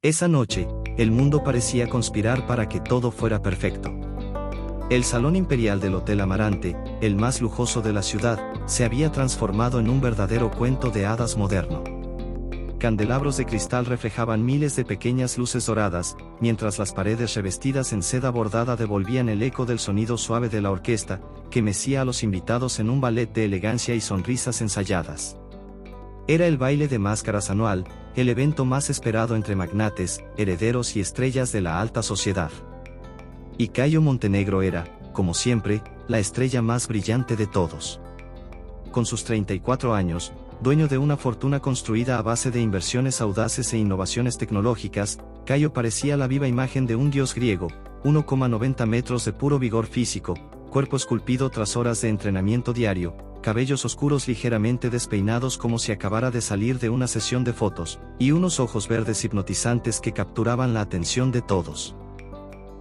Esa noche, el mundo parecía conspirar para que todo fuera perfecto. El salón imperial del Hotel Amarante, el más lujoso de la ciudad, se había transformado en un verdadero cuento de hadas moderno. Candelabros de cristal reflejaban miles de pequeñas luces doradas, mientras las paredes revestidas en seda bordada devolvían el eco del sonido suave de la orquesta, que mecía a los invitados en un ballet de elegancia y sonrisas ensayadas. Era el baile de máscaras anual, el evento más esperado entre magnates, herederos y estrellas de la alta sociedad. Y Cayo Montenegro era, como siempre, la estrella más brillante de todos. Con sus 34 años, dueño de una fortuna construida a base de inversiones audaces e innovaciones tecnológicas, Cayo parecía la viva imagen de un dios griego, 1,90 metros de puro vigor físico, cuerpo esculpido tras horas de entrenamiento diario, cabellos oscuros ligeramente despeinados como si acabara de salir de una sesión de fotos, y unos ojos verdes hipnotizantes que capturaban la atención de todos.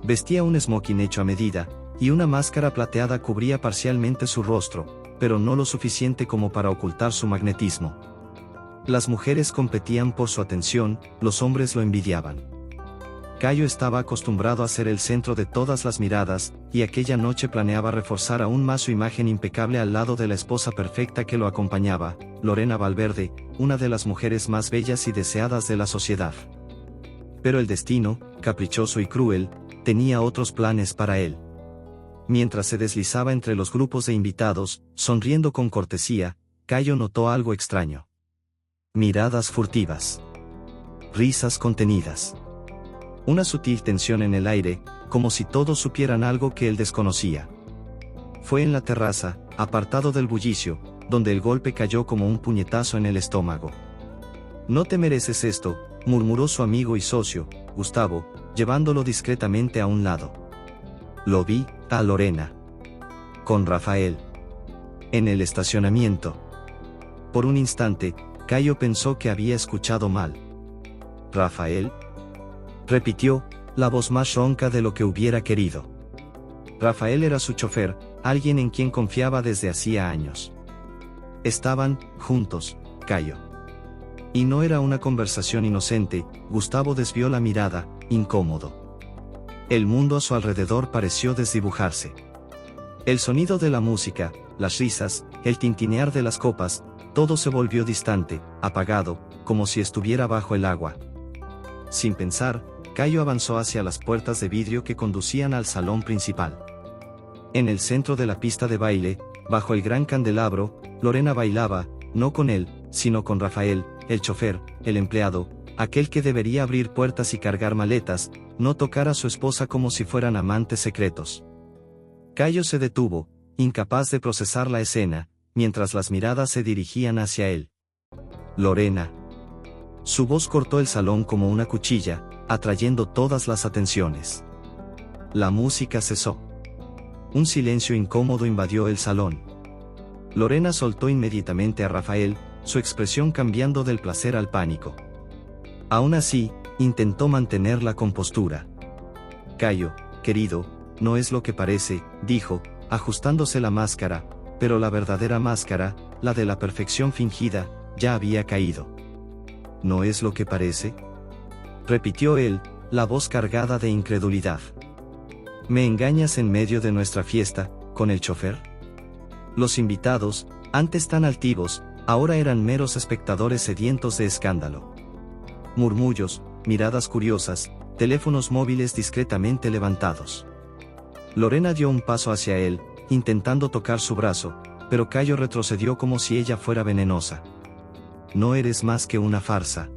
Vestía un smoking hecho a medida, y una máscara plateada cubría parcialmente su rostro, pero no lo suficiente como para ocultar su magnetismo. Las mujeres competían por su atención, los hombres lo envidiaban. Cayo estaba acostumbrado a ser el centro de todas las miradas, y aquella noche planeaba reforzar aún más su imagen impecable al lado de la esposa perfecta que lo acompañaba, Lorena Valverde, una de las mujeres más bellas y deseadas de la sociedad. Pero el destino, caprichoso y cruel, tenía otros planes para él. Mientras se deslizaba entre los grupos de invitados, sonriendo con cortesía, Cayo notó algo extraño. Miradas furtivas. Risas contenidas. Una sutil tensión en el aire, como si todos supieran algo que él desconocía. Fue en la terraza, apartado del bullicio, donde el golpe cayó como un puñetazo en el estómago. «No te mereces esto», murmuró su amigo y socio, Gustavo, llevándolo discretamente a un lado. Lo vi, a Lorena. Con Rafael. En el estacionamiento. Por un instante, Cayo pensó que había escuchado mal. ¿Rafael?, repitió, la voz más ronca de lo que hubiera querido. Rafael era su chofer, alguien en quien confiaba desde hacía años. Estaban juntos, Cayo. Y no era una conversación inocente. Gustavo desvió la mirada, incómodo. El mundo a su alrededor pareció desdibujarse. El sonido de la música, las risas, el tintinear de las copas, todo se volvió distante, apagado, como si estuviera bajo el agua. Sin pensar, Cayo avanzó hacia las puertas de vidrio que conducían al salón principal. En el centro de la pista de baile, bajo el gran candelabro, Lorena bailaba, no con él, sino con Rafael, el chofer, el empleado, aquel que debería abrir puertas y cargar maletas, no tocar a su esposa como si fueran amantes secretos. Cayo se detuvo, incapaz de procesar la escena, mientras las miradas se dirigían hacia él. Lorena. Su voz cortó el salón como una cuchilla, atrayendo todas las atenciones. La música cesó. Un silencio incómodo invadió el salón. Lorena soltó inmediatamente a Rafael, su expresión cambiando del placer al pánico. Aún así, intentó mantener la compostura. Cayo, querido, no es lo que parece, dijo, ajustándose la máscara, pero la verdadera máscara, la de la perfección fingida, ya había caído. ¿No es lo que parece?, repitió él, la voz cargada de incredulidad. ¿Me engañas en medio de nuestra fiesta, con el chofer? Los invitados, antes tan altivos, ahora eran meros espectadores sedientos de escándalo. Murmullos, miradas curiosas, teléfonos móviles discretamente levantados. Lorena dio un paso hacia él, intentando tocar su brazo, pero Cayo retrocedió como si ella fuera venenosa. No eres más que una farsa.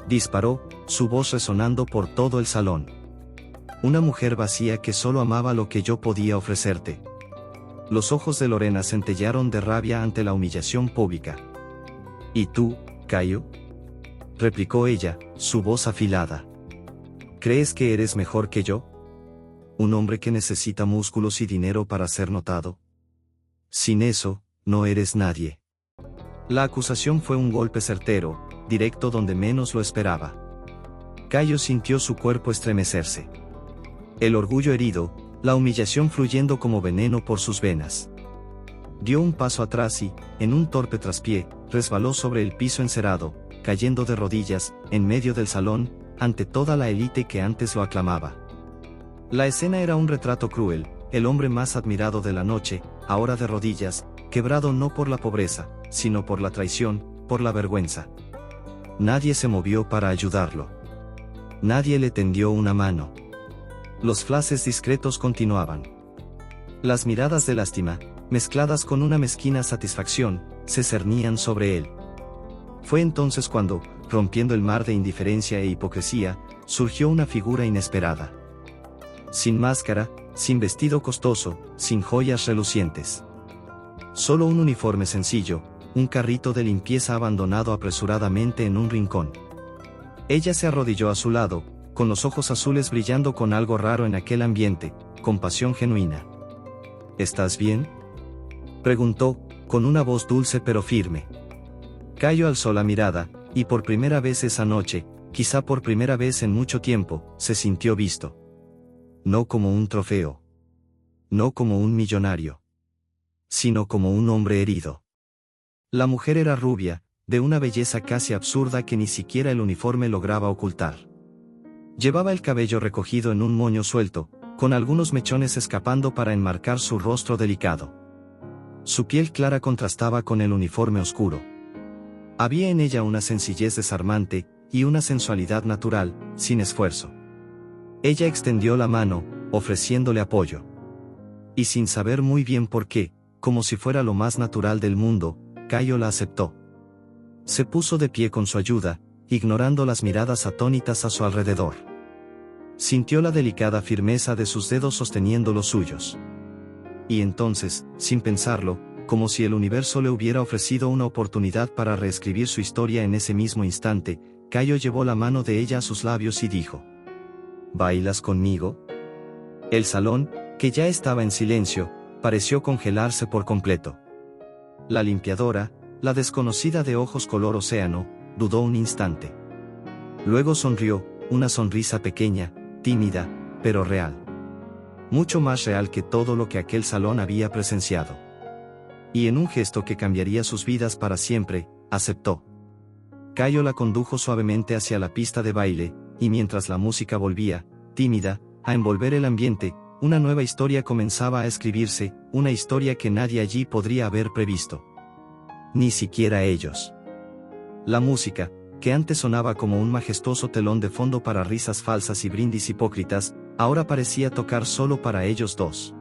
Disparó, su voz resonando por todo el salón. Una mujer vacía que solo amaba lo que yo podía ofrecerte. Los ojos de Lorena centellearon de rabia ante la humillación pública. ¿Y tú, Cayo?, replicó ella, su voz afilada. ¿Crees que eres mejor que yo? ¿Un hombre que necesita músculos y dinero para ser notado? Sin eso, no eres nadie. La acusación fue un golpe certero, directo donde menos lo esperaba. Cayo sintió su cuerpo estremecerse. El orgullo herido, la humillación fluyendo como veneno por sus venas. Dio un paso atrás y, en un torpe traspié, resbaló sobre el piso encerado, cayendo de rodillas, en medio del salón, ante toda la élite que antes lo aclamaba. La escena era un retrato cruel, el hombre más admirado de la noche, ahora de rodillas, quebrado no por la pobreza, sino por la traición, por la vergüenza. Nadie se movió para ayudarlo. Nadie le tendió una mano. Los flashes discretos continuaban. Las miradas de lástima, mezcladas con una mezquina satisfacción, se cernían sobre él. Fue entonces cuando, rompiendo el mar de indiferencia e hipocresía, surgió una figura inesperada. Sin máscara, sin vestido costoso, sin joyas relucientes. Solo un uniforme sencillo, un carrito de limpieza abandonado apresuradamente en un rincón. Ella se arrodilló a su lado, con los ojos azules brillando con algo raro en aquel ambiente, con pasión genuina. ¿Estás bien?, preguntó, con una voz dulce pero firme. Cayo alzó la mirada, y por primera vez esa noche, quizá por primera vez en mucho tiempo, se sintió visto. No como un trofeo. No como un millonario. Sino como un hombre herido. La mujer era rubia, de una belleza casi absurda que ni siquiera el uniforme lograba ocultar. Llevaba el cabello recogido en un moño suelto, con algunos mechones escapando para enmarcar su rostro delicado. Su piel clara contrastaba con el uniforme oscuro. Había en ella una sencillez desarmante, y una sensualidad natural, sin esfuerzo. Ella extendió la mano, ofreciéndole apoyo. Y sin saber muy bien por qué, como si fuera lo más natural del mundo, Cayo la aceptó. Se puso de pie con su ayuda, ignorando las miradas atónitas a su alrededor. Sintió la delicada firmeza de sus dedos sosteniendo los suyos. Y entonces, sin pensarlo, como si el universo le hubiera ofrecido una oportunidad para reescribir su historia en ese mismo instante, Cayo llevó la mano de ella a sus labios y dijo: ¿Bailas conmigo? El salón, que ya estaba en silencio, pareció congelarse por completo. La limpiadora, la desconocida de ojos color océano, dudó un instante. Luego sonrió, una sonrisa pequeña, tímida, pero real. Mucho más real que todo lo que aquel salón había presenciado. Y en un gesto que cambiaría sus vidas para siempre, aceptó. Cayo la condujo suavemente hacia la pista de baile, y mientras la música volvía, tímida, a envolver el ambiente, una nueva historia comenzaba a escribirse, una historia que nadie allí podría haber previsto. Ni siquiera ellos. La música, que antes sonaba como un majestuoso telón de fondo para risas falsas y brindis hipócritas, ahora parecía tocar solo para ellos dos.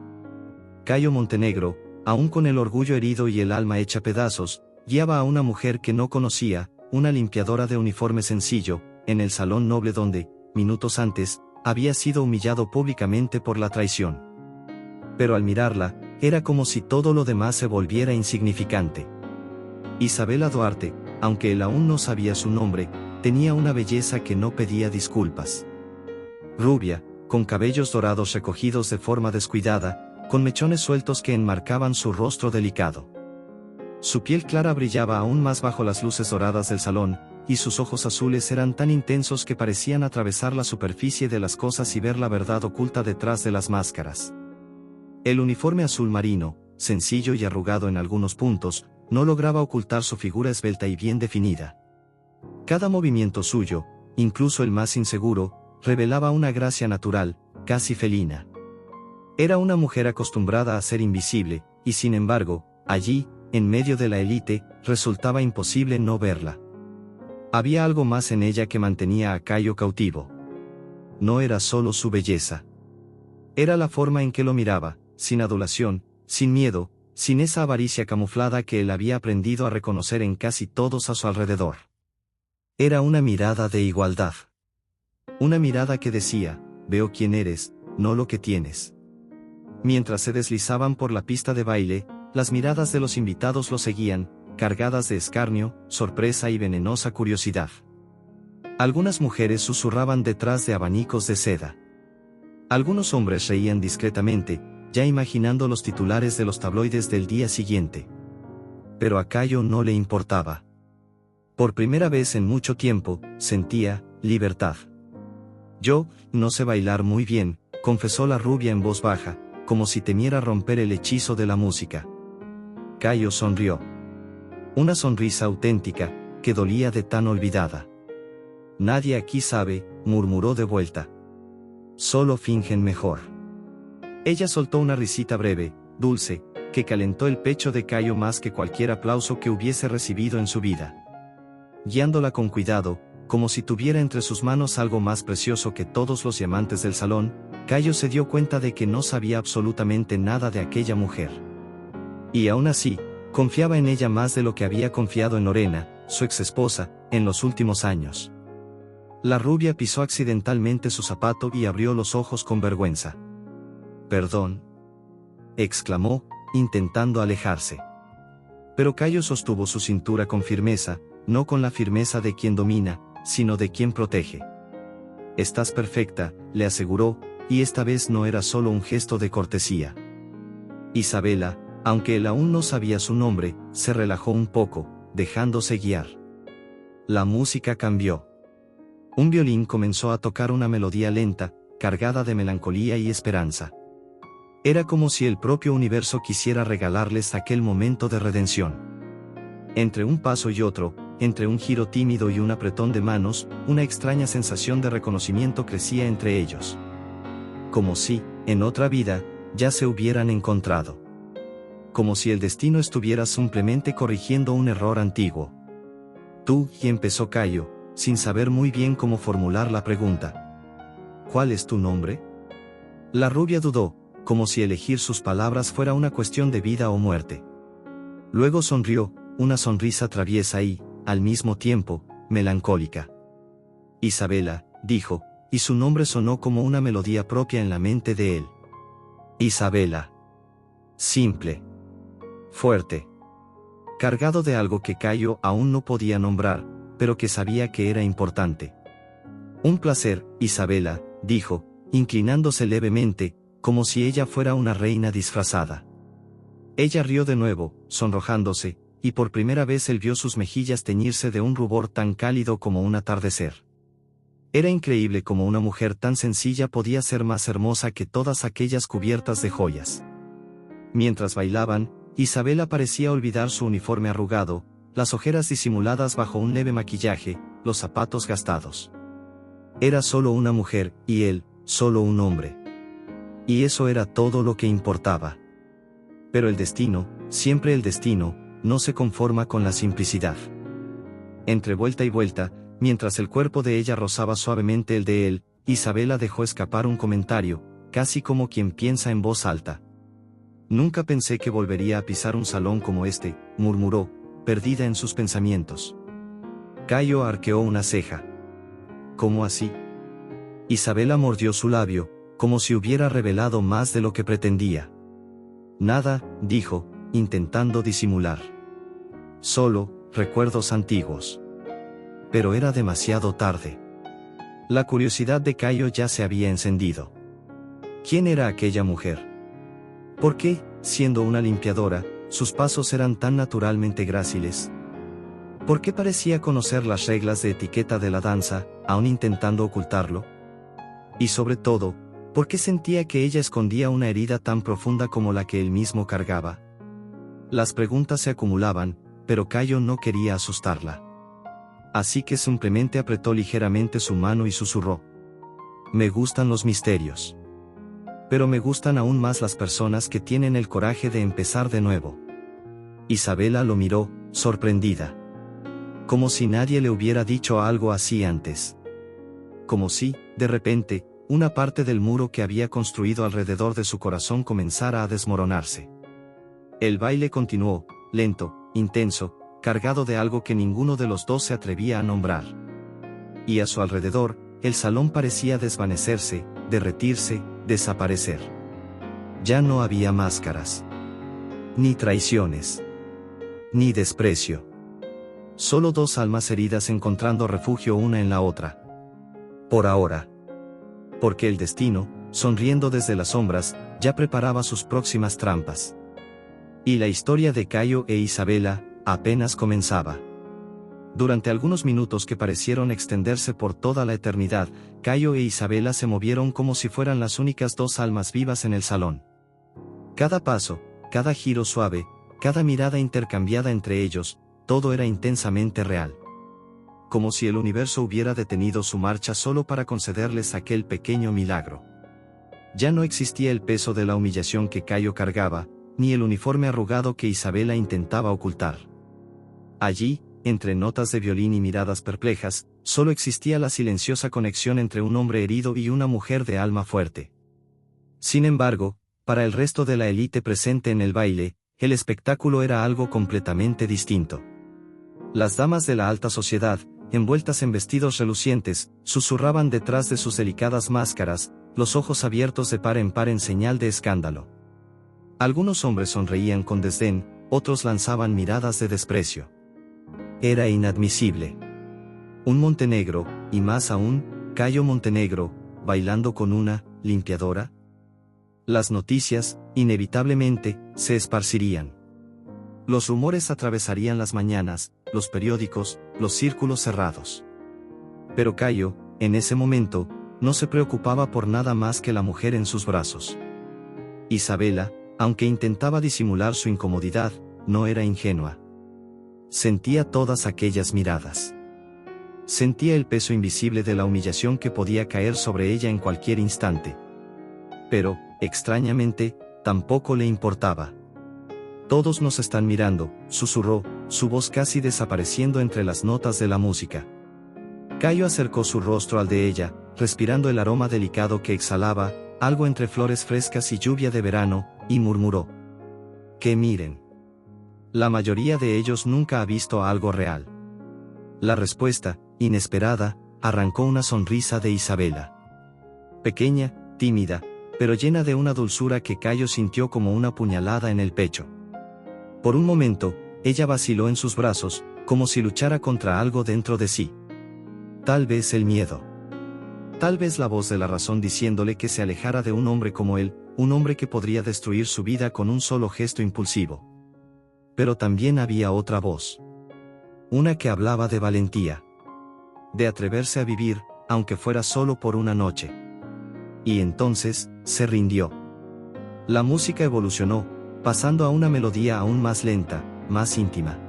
Cayo Montenegro, aún con el orgullo herido y el alma hecha pedazos, guiaba a una mujer que no conocía, una limpiadora de uniforme sencillo, en el salón noble donde, minutos antes, había sido humillado públicamente por la traición. Pero al mirarla, era como si todo lo demás se volviera insignificante. Isabela Duarte, aunque él aún no sabía su nombre, tenía una belleza que no pedía disculpas. Rubia, con cabellos dorados recogidos de forma descuidada, con mechones sueltos que enmarcaban su rostro delicado. Su piel clara brillaba aún más bajo las luces doradas del salón, y sus ojos azules eran tan intensos que parecían atravesar la superficie de las cosas y ver la verdad oculta detrás de las máscaras. El uniforme azul marino, sencillo y arrugado en algunos puntos, no lograba ocultar su figura esbelta y bien definida. Cada movimiento suyo, incluso el más inseguro, revelaba una gracia natural, casi felina. Era una mujer acostumbrada a ser invisible, y sin embargo, allí, en medio de la élite, resultaba imposible no verla. Había algo más en ella que mantenía a Cayo cautivo. No era solo su belleza. Era la forma en que lo miraba, sin adulación, sin miedo, sin esa avaricia camuflada que él había aprendido a reconocer en casi todos a su alrededor. Era una mirada de igualdad. Una mirada que decía: veo quién eres, no lo que tienes. Mientras se deslizaban por la pista de baile, las miradas de los invitados lo seguían, cargadas de escarnio, sorpresa y venenosa curiosidad. Algunas mujeres susurraban detrás de abanicos de seda. Algunos hombres reían discretamente, ya imaginando los titulares de los tabloides del día siguiente. Pero a Cayo no le importaba. Por primera vez en mucho tiempo, sentía libertad. Yo no sé bailar muy bien, confesó la rubia en voz baja, como si temiera romper el hechizo de la música. Cayo sonrió. Una sonrisa auténtica, que dolía de tan olvidada. Nadie aquí sabe, murmuró de vuelta. Solo fingen mejor. Ella soltó una risita breve, dulce, que calentó el pecho de Cayo más que cualquier aplauso que hubiese recibido en su vida. Guiándola con cuidado, como si tuviera entre sus manos algo más precioso que todos los diamantes del salón, Cayo se dio cuenta de que no sabía absolutamente nada de aquella mujer. Y aún así, confiaba en ella más de lo que había confiado en Lorena, su exesposa, en los últimos años. La rubia pisó accidentalmente su zapato y abrió los ojos con vergüenza. «Perdón», exclamó, intentando alejarse. Pero Cayo sostuvo su cintura con firmeza, no con la firmeza de quien domina, sino de quien protege. «Estás perfecta», le aseguró, y esta vez no era solo un gesto de cortesía. Isabela, aunque él aún no sabía su nombre, se relajó un poco, dejándose guiar. La música cambió. Un violín comenzó a tocar una melodía lenta, cargada de melancolía y esperanza. Era como si el propio universo quisiera regalarles aquel momento de redención. Entre un paso y otro, entre un giro tímido y un apretón de manos, una extraña sensación de reconocimiento crecía entre ellos. Como si, en otra vida, ya se hubieran encontrado. Como si el destino estuviera simplemente corrigiendo un error antiguo. «Tú», y empezó Cayo, sin saber muy bien cómo formular la pregunta. «¿Cuál es tu nombre?». La rubia dudó, como si elegir sus palabras fuera una cuestión de vida o muerte. Luego sonrió, una sonrisa traviesa y, al mismo tiempo, melancólica. «Isabela», dijo, y su nombre sonó como una melodía propia en la mente de él. Isabela. Simple. Fuerte. Cargado de algo que Cayo aún no podía nombrar, pero que sabía que era importante. «Un placer, Isabela», dijo, inclinándose levemente, como si ella fuera una reina disfrazada. Ella rió de nuevo, sonrojándose, y por primera vez él vio sus mejillas teñirse de un rubor tan cálido como un atardecer. Era increíble cómo una mujer tan sencilla podía ser más hermosa que todas aquellas cubiertas de joyas. Mientras bailaban, Isabela parecía olvidar su uniforme arrugado, las ojeras disimuladas bajo un leve maquillaje, los zapatos gastados. Era solo una mujer, y él, solo un hombre. Y eso era todo lo que importaba. Pero el destino, siempre el destino, no se conforma con la simplicidad. Entre vuelta y vuelta, mientras el cuerpo de ella rozaba suavemente el de él, Isabela dejó escapar un comentario, casi como quien piensa en voz alta. «Nunca pensé que volvería a pisar un salón como este», murmuró, perdida en sus pensamientos. Cayo arqueó una ceja. «¿Cómo así?». Isabela mordió su labio, como si hubiera revelado más de lo que pretendía. «Nada», dijo, intentando disimular. «Solo, recuerdos antiguos». Pero era demasiado tarde. La curiosidad de Cayo ya se había encendido. ¿Quién era aquella mujer? ¿Por qué, siendo una limpiadora, sus pasos eran tan naturalmente gráciles? ¿Por qué parecía conocer las reglas de etiqueta de la danza, aun intentando ocultarlo? Y sobre todo, ¿por qué sentía que ella escondía una herida tan profunda como la que él mismo cargaba? Las preguntas se acumulaban, pero Cayo no quería asustarla. Así que simplemente apretó ligeramente su mano y susurró. «Me gustan los misterios. Pero me gustan aún más las personas que tienen el coraje de empezar de nuevo». Isabela lo miró, sorprendida. Como si nadie le hubiera dicho algo así antes. Como si, de repente, una parte del muro que había construido alrededor de su corazón comenzara a desmoronarse. El baile continuó, lento, intenso, cargado de algo que ninguno de los dos se atrevía a nombrar. Y a su alrededor, el salón parecía desvanecerse, derretirse, desaparecer. Ya no había máscaras. Ni traiciones. Ni desprecio. Solo dos almas heridas encontrando refugio una en la otra. Por ahora. Porque el destino, sonriendo desde las sombras, ya preparaba sus próximas trampas. Y la historia de Cayo e Isabela apenas comenzaba. Durante algunos minutos que parecieron extenderse por toda la eternidad, Cayo e Isabela se movieron como si fueran las únicas dos almas vivas en el salón. Cada paso, cada giro suave, cada mirada intercambiada entre ellos, todo era intensamente real. como si el universo hubiera detenido su marcha solo para concederles aquel pequeño milagro. Ya no existía el peso de la humillación que Cayo cargaba, ni el uniforme arrugado que Isabela intentaba ocultar. Allí, entre notas de violín y miradas perplejas, solo existía la silenciosa conexión entre un hombre herido y una mujer de alma fuerte. Sin embargo, para el resto de la élite presente en el baile, el espectáculo era algo completamente distinto. Las damas de la alta sociedad, envueltas en vestidos relucientes, susurraban detrás de sus delicadas máscaras, los ojos abiertos de par en señal de escándalo. Algunos hombres sonreían con desdén, otros lanzaban miradas de desprecio. Era inadmisible. Un Montenegro, y más aún, Cayo Montenegro, bailando con una limpiadora. Las noticias, inevitablemente, se esparcirían. Los rumores atravesarían las mañanas, los periódicos, los círculos cerrados. Pero Cayo, en ese momento, no se preocupaba por nada más que la mujer en sus brazos. Isabela, aunque intentaba disimular su incomodidad, no era ingenua. Sentía todas aquellas miradas. Sentía el peso invisible de la humillación que podía caer sobre ella en cualquier instante. Pero, extrañamente, tampoco le importaba. «Todos nos están mirando», susurró, su voz casi desapareciendo entre las notas de la música. Cayo acercó su rostro al de ella, respirando el aroma delicado que exhalaba, algo entre flores frescas y lluvia de verano, y murmuró: «Que miren. La mayoría de ellos nunca ha visto algo real». La respuesta, inesperada, arrancó una sonrisa de Isabela. Pequeña, tímida, pero llena de una dulzura que Cayo sintió como una puñalada en el pecho. Por un momento, ella vaciló en sus brazos, como si luchara contra algo dentro de sí. Tal vez el miedo. Tal vez la voz de la razón diciéndole que se alejara de un hombre como él, un hombre que podría destruir su vida con un solo gesto impulsivo. Pero también había otra voz. Una que hablaba de valentía. De atreverse a vivir, aunque fuera solo por una noche. Y entonces, se rindió. La música evolucionó, pasando a una melodía aún más lenta, más íntima.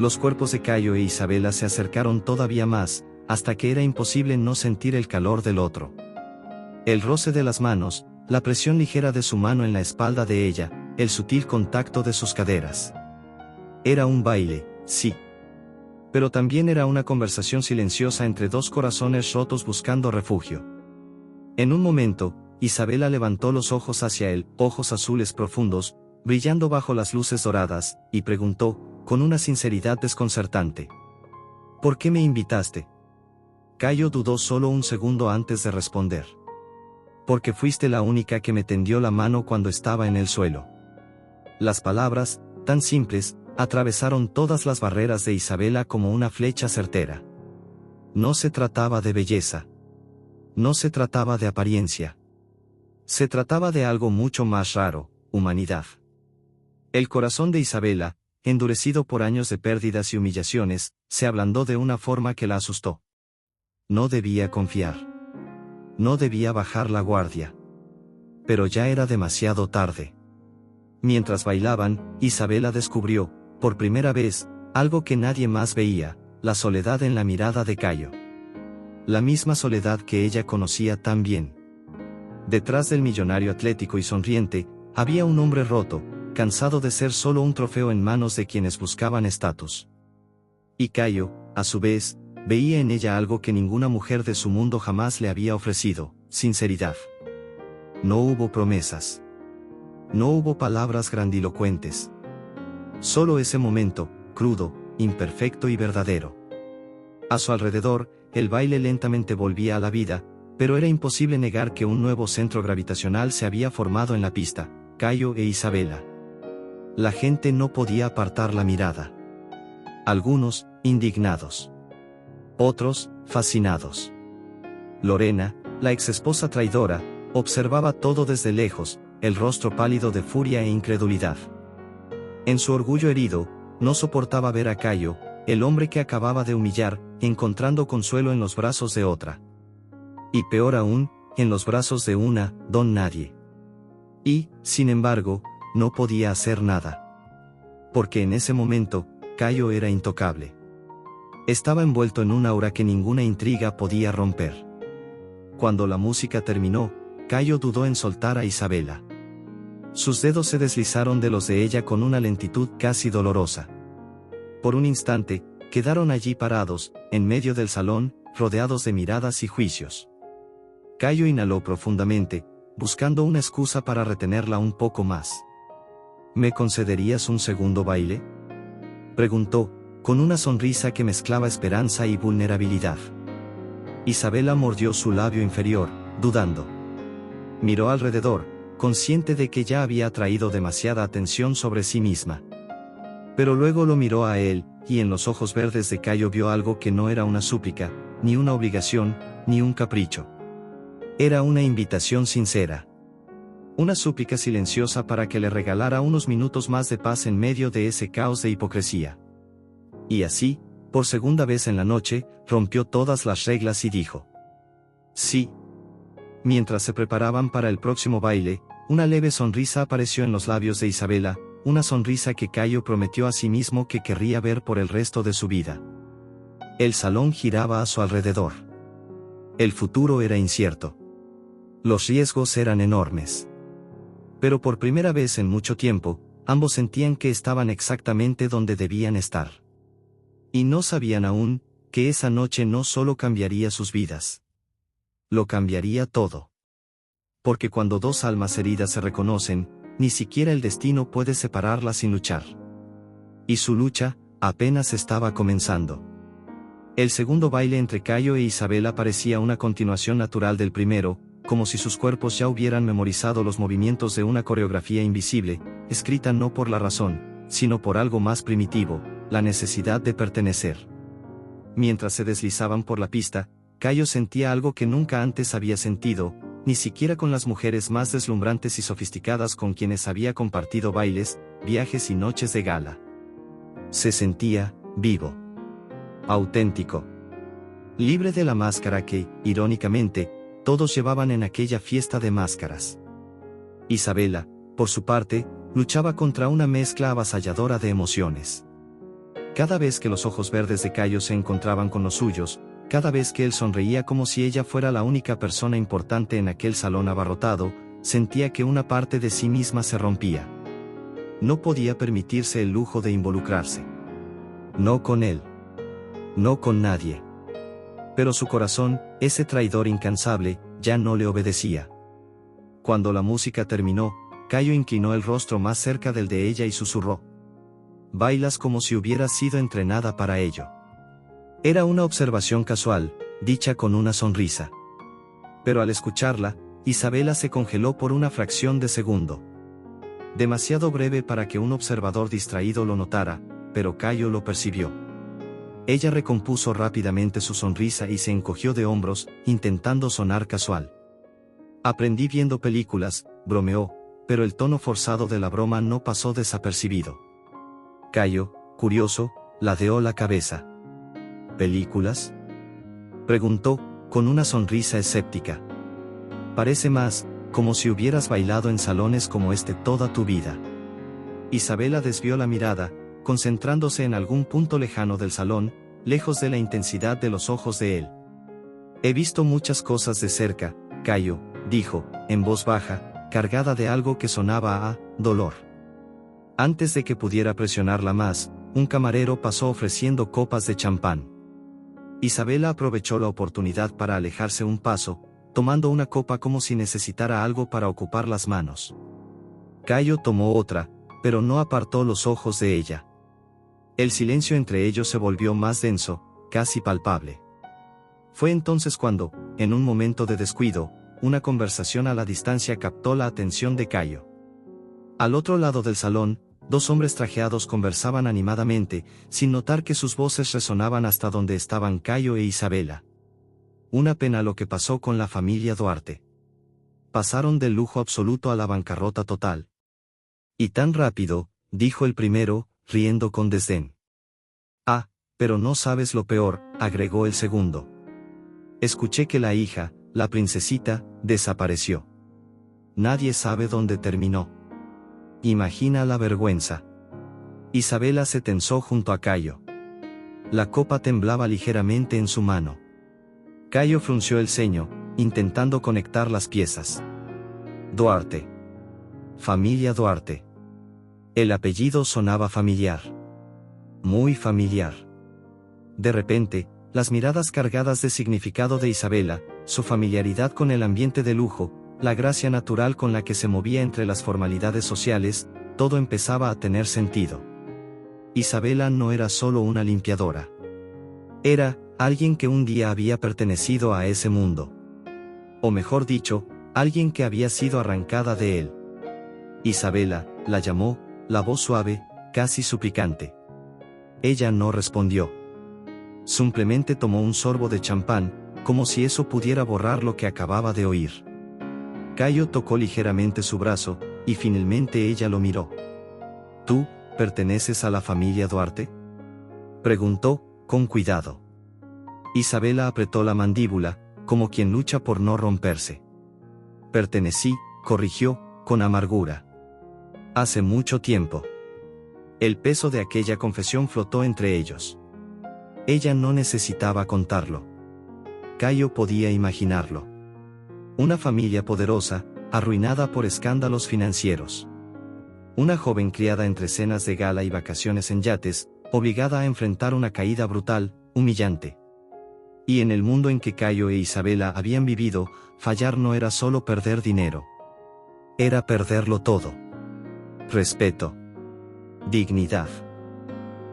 Los cuerpos de Cayo e Isabela se acercaron todavía más, hasta que era imposible no sentir el calor del otro. El roce de las manos, la presión ligera de su mano en la espalda de ella, el sutil contacto de sus caderas. Era un baile, sí. Pero también era una conversación silenciosa entre dos corazones rotos buscando refugio. En un momento, Isabela levantó los ojos hacia él, ojos azules profundos, brillando bajo las luces doradas, y preguntó, con una sinceridad desconcertante: «¿Por qué me invitaste?». Cayo dudó solo un segundo antes de responder. «Porque fuiste la única que me tendió la mano cuando estaba en el suelo». Las palabras, tan simples, atravesaron todas las barreras de Isabela como una flecha certera. No se trataba de belleza. No se trataba de apariencia. Se trataba de algo mucho más raro: humanidad. El corazón de Isabela, endurecido por años de pérdidas y humillaciones, se ablandó de una forma que la asustó. No debía confiar. No debía bajar la guardia. Pero ya era demasiado tarde. Mientras bailaban, Isabela descubrió, por primera vez, algo que nadie más veía: la soledad en la mirada de Cayo. La misma soledad que ella conocía tan bien. Detrás del millonario atlético y sonriente, había un hombre roto, cansado de ser solo un trofeo en manos de quienes buscaban estatus. Y Cayo, a su vez, veía en ella algo que ninguna mujer de su mundo jamás le había ofrecido: sinceridad. No hubo promesas. No hubo palabras grandilocuentes. Solo ese momento, crudo, imperfecto y verdadero. A su alrededor, el baile lentamente volvía a la vida, pero era imposible negar que un nuevo centro gravitacional se había formado en la pista: Cayo e Isabela. La gente no podía apartar la mirada. Algunos, indignados. Otros, fascinados. Lorena, la exesposa traidora, observaba todo desde lejos, el rostro pálido de furia e incredulidad. En su orgullo herido, no soportaba ver a Cayo, el hombre que acababa de humillar, encontrando consuelo en los brazos de otra. Y peor aún, en los brazos de una don nadie. Y, sin embargo, no podía hacer nada. Porque en ese momento, Cayo era intocable. Estaba envuelto en un aura que ninguna intriga podía romper. Cuando la música terminó, Cayo dudó en soltar a Isabela. Sus dedos se deslizaron de los de ella con una lentitud casi dolorosa. Por un instante, quedaron allí parados, en medio del salón, rodeados de miradas y juicios. Cayo inhaló profundamente, buscando una excusa para retenerla un poco más. ¿Me concederías un segundo baile?, preguntó, con una sonrisa que mezclaba esperanza y vulnerabilidad. Isabela mordió su labio inferior, dudando. Miró alrededor, consciente de que ya había atraído demasiada atención sobre sí misma. Pero luego lo miró a él, y en los ojos verdes de Cayo vio algo que no era una súplica, ni una obligación, ni un capricho. Era una invitación sincera. Una súplica silenciosa para que le regalara unos minutos más de paz en medio de ese caos de hipocresía. Y así, por segunda vez en la noche, rompió todas las reglas y dijo: sí. Mientras se preparaban para el próximo baile, una leve sonrisa apareció en los labios de Isabela, una sonrisa que Cayo prometió a sí mismo que querría ver por el resto de su vida. El salón giraba a su alrededor. El futuro era incierto. Los riesgos eran enormes. Pero por primera vez en mucho tiempo, ambos sentían que estaban exactamente donde debían estar. Y no sabían aún, que esa noche no solo cambiaría sus vidas. Lo cambiaría todo. Porque cuando dos almas heridas se reconocen, ni siquiera el destino puede separarlas sin luchar. Y su lucha, apenas estaba comenzando. El segundo baile entre Cayo e Isabela parecía una continuación natural del primero, como si sus cuerpos ya hubieran memorizado los movimientos de una coreografía invisible, escrita no por la razón, sino por algo más primitivo, la necesidad de pertenecer. Mientras se deslizaban por la pista, Cayo sentía algo que nunca antes había sentido, ni siquiera con las mujeres más deslumbrantes y sofisticadas con quienes había compartido bailes, viajes y noches de gala. Se sentía vivo, auténtico, libre de la máscara que, irónicamente, todos llevaban en aquella fiesta de máscaras. Isabela, por su parte, luchaba contra una mezcla avasalladora de emociones. Cada vez que los ojos verdes de Cayo se encontraban con los suyos, cada vez que él sonreía como si ella fuera la única persona importante en aquel salón abarrotado, sentía que una parte de sí misma se rompía. No podía permitirse el lujo de involucrarse. No con él. No con nadie. Pero su corazón, ese traidor incansable, ya no le obedecía. Cuando la música terminó, Cayo inclinó el rostro más cerca del de ella y susurró: bailas como si hubieras sido entrenada para ello. Era una observación casual, dicha con una sonrisa. Pero al escucharla, Isabela se congeló por una fracción de segundo. Demasiado breve para que un observador distraído lo notara, pero Cayo lo percibió. Ella recompuso rápidamente su sonrisa y se encogió de hombros, intentando sonar casual. Aprendí viendo películas, bromeó, pero el tono forzado de la broma no pasó desapercibido. Cayo, curioso, ladeó la cabeza. ¿Películas?, preguntó, con una sonrisa escéptica. Parece más, como si hubieras bailado en salones como este toda tu vida. Isabela desvió la mirada, concentrándose en algún punto lejano del salón, lejos de la intensidad de los ojos de él. He visto muchas cosas de cerca, Cayo, dijo, en voz baja, cargada de algo que sonaba a dolor. Antes de que pudiera presionarla más, un camarero pasó ofreciendo copas de champán. Isabela aprovechó la oportunidad para alejarse un paso, tomando una copa como si necesitara algo para ocupar las manos. Cayo tomó otra, pero no apartó los ojos de ella. El silencio entre ellos se volvió más denso, casi palpable. Fue entonces cuando, en un momento de descuido, una conversación a la distancia captó la atención de Cayo. Al otro lado del salón, dos hombres trajeados conversaban animadamente, sin notar que sus voces resonaban hasta donde estaban Cayo e Isabela. Una pena lo que pasó con la familia Duarte. Pasaron del lujo absoluto a la bancarrota total. Y tan rápido, dijo el primero, riendo con desdén. Ah, pero no sabes lo peor, agregó el segundo. Escuché que la hija, la princesita, desapareció. Nadie sabe dónde terminó. Imagina la vergüenza. Isabela se tensó junto a Cayo. La copa temblaba ligeramente en su mano. Cayo frunció el ceño, intentando conectar las piezas. Duarte. Familia Duarte. El apellido sonaba familiar. Muy familiar. De repente, las miradas cargadas de significado de Isabela, su familiaridad con el ambiente de lujo, la gracia natural con la que se movía entre las formalidades sociales, todo empezaba a tener sentido. Isabela no era solo una limpiadora. Era alguien que un día había pertenecido a ese mundo. O mejor dicho, alguien que había sido arrancada de él. Isabela, la llamó, la voz suave, casi suplicante. Ella no respondió. Simplemente tomó un sorbo de champán, como si eso pudiera borrar lo que acababa de oír. Cayo tocó ligeramente su brazo, y finalmente ella lo miró. ¿Tú, perteneces a la familia Duarte?, preguntó, con cuidado. Isabela apretó la mandíbula, como quien lucha por no romperse. Pertenecí, corrigió, con amargura. Hace mucho tiempo. El peso de aquella confesión flotó entre ellos. Ella no necesitaba contarlo. Cayo podía imaginarlo. Una familia poderosa, arruinada por escándalos financieros. Una joven criada entre cenas de gala y vacaciones en yates, obligada a enfrentar una caída brutal, humillante. Y en el mundo en que Cayo e Isabela habían vivido, fallar no era solo perder dinero. Era perderlo todo. Respeto. Dignidad.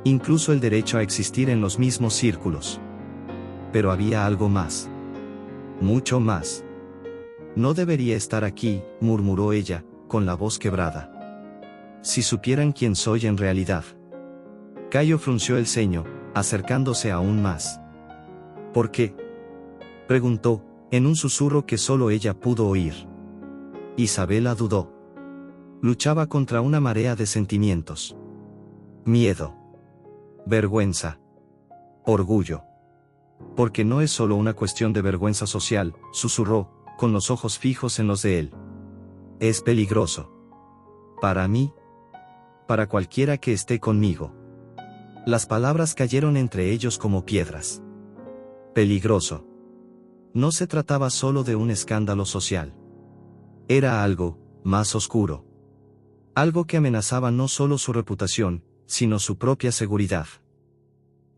Incluso el derecho a existir en los mismos círculos. Pero había algo más. Mucho más. No debería estar aquí, murmuró ella, con la voz quebrada. Si supieran quién soy en realidad. Cayo frunció el ceño, acercándose aún más. ¿Por qué?, preguntó, en un susurro que solo ella pudo oír. Isabela dudó. Luchaba contra una marea de sentimientos. Miedo. Vergüenza. Orgullo. Porque no es solo una cuestión de vergüenza social, susurró, con los ojos fijos en los de él. Es peligroso. Para mí. Para cualquiera que esté conmigo. Las palabras cayeron entre ellos como piedras. Peligroso. No se trataba solo de un escándalo social. Era algo más oscuro. Algo que amenazaba no solo su reputación, sino su propia seguridad.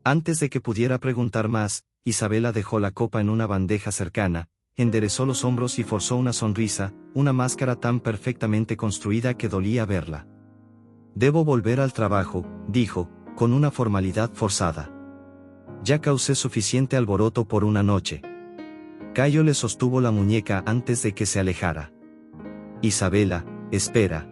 Antes de que pudiera preguntar más, Isabela dejó la copa en una bandeja cercana, enderezó los hombros y forzó una sonrisa, una máscara tan perfectamente construida que dolía verla. Debo volver al trabajo, dijo, con una formalidad forzada. Ya causé suficiente alboroto por una noche. Cayo le sostuvo la muñeca antes de que se alejara. Isabela, espera.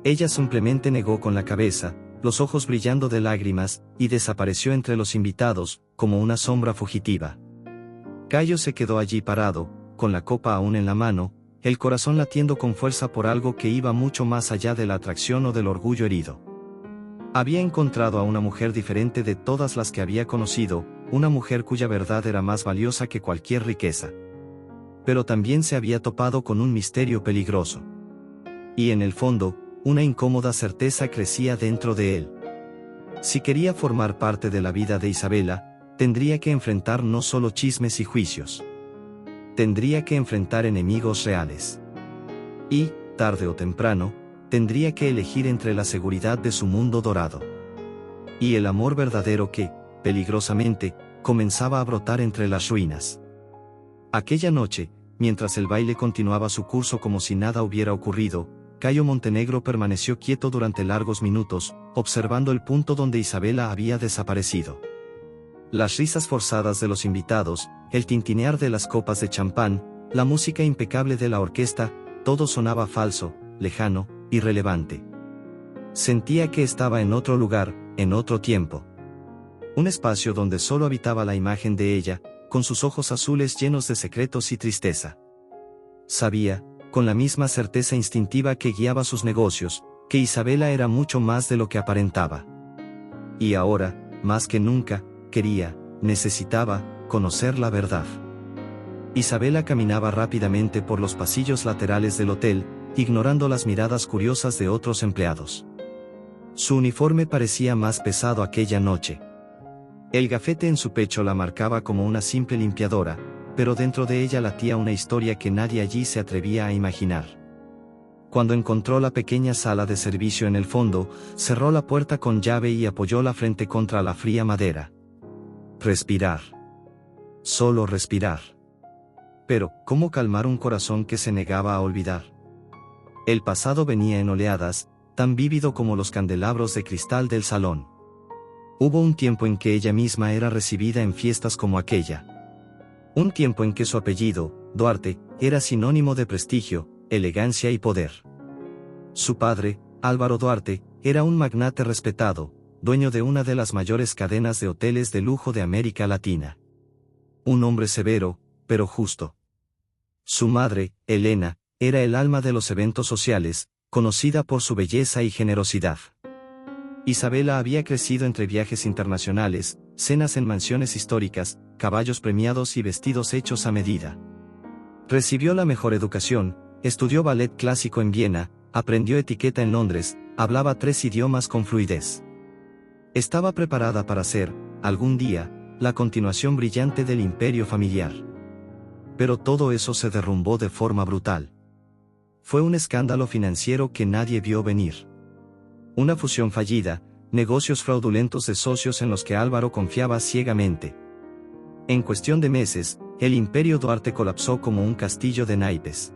Ella simplemente negó con la cabeza, los ojos brillando de lágrimas, y desapareció entre los invitados, como una sombra fugitiva. Cayo se quedó allí parado, con la copa aún en la mano, el corazón latiendo con fuerza por algo que iba mucho más allá de la atracción o del orgullo herido. Había encontrado a una mujer diferente de todas las que había conocido, una mujer cuya verdad era más valiosa que cualquier riqueza. Pero también se había topado con un misterio peligroso. Y en el fondo, una incómoda certeza crecía dentro de él. Si quería formar parte de la vida de Isabela, tendría que enfrentar no solo chismes y juicios. Tendría que enfrentar enemigos reales. Y, tarde o temprano, tendría que elegir entre la seguridad de su mundo dorado y el amor verdadero que, peligrosamente, comenzaba a brotar entre las ruinas. Aquella noche, mientras el baile continuaba su curso como si nada hubiera ocurrido, Cayo Montenegro permaneció quieto durante largos minutos, observando el punto donde Isabela había desaparecido. Las risas forzadas de los invitados, el tintinear de las copas de champán, la música impecable de la orquesta, todo sonaba falso, lejano, irrelevante. Sentía que estaba en otro lugar, en otro tiempo. Un espacio donde solo habitaba la imagen de ella, con sus ojos azules llenos de secretos y tristeza. Sabía, con la misma certeza instintiva que guiaba sus negocios, que Isabela era mucho más de lo que aparentaba. Y ahora, más que nunca, necesitaba, conocer la verdad. Isabela caminaba rápidamente por los pasillos laterales del hotel, ignorando las miradas curiosas de otros empleados. Su uniforme parecía más pesado aquella noche. El gafete en su pecho la marcaba como una simple limpiadora, pero dentro de ella latía una historia que nadie allí se atrevía a imaginar. Cuando encontró la pequeña sala de servicio en el fondo, cerró la puerta con llave y apoyó la frente contra la fría madera. Respirar. Solo respirar. Pero, ¿cómo calmar un corazón que se negaba a olvidar? El pasado venía en oleadas, tan vívido como los candelabros de cristal del salón. Hubo un tiempo en que ella misma era recibida en fiestas como aquella. Un tiempo en que su apellido, Duarte, era sinónimo de prestigio, elegancia y poder. Su padre, Álvaro Duarte, era un magnate respetado, dueño de una de las mayores cadenas de hoteles de lujo de América Latina. Un hombre severo, pero justo. Su madre, Elena, era el alma de los eventos sociales, conocida por su belleza y generosidad. Isabela había crecido entre viajes internacionales, cenas en mansiones históricas, caballos premiados y vestidos hechos a medida. Recibió la mejor educación, estudió ballet clásico en Viena, aprendió etiqueta en Londres, hablaba 3 idiomas con fluidez. Estaba preparada para ser, algún día, la continuación brillante del imperio familiar. Pero todo eso se derrumbó de forma brutal. Fue un escándalo financiero que nadie vio venir. Una fusión fallida, negocios fraudulentos de socios en los que Álvaro confiaba ciegamente. En cuestión de meses, el imperio Duarte colapsó como un castillo de naipes.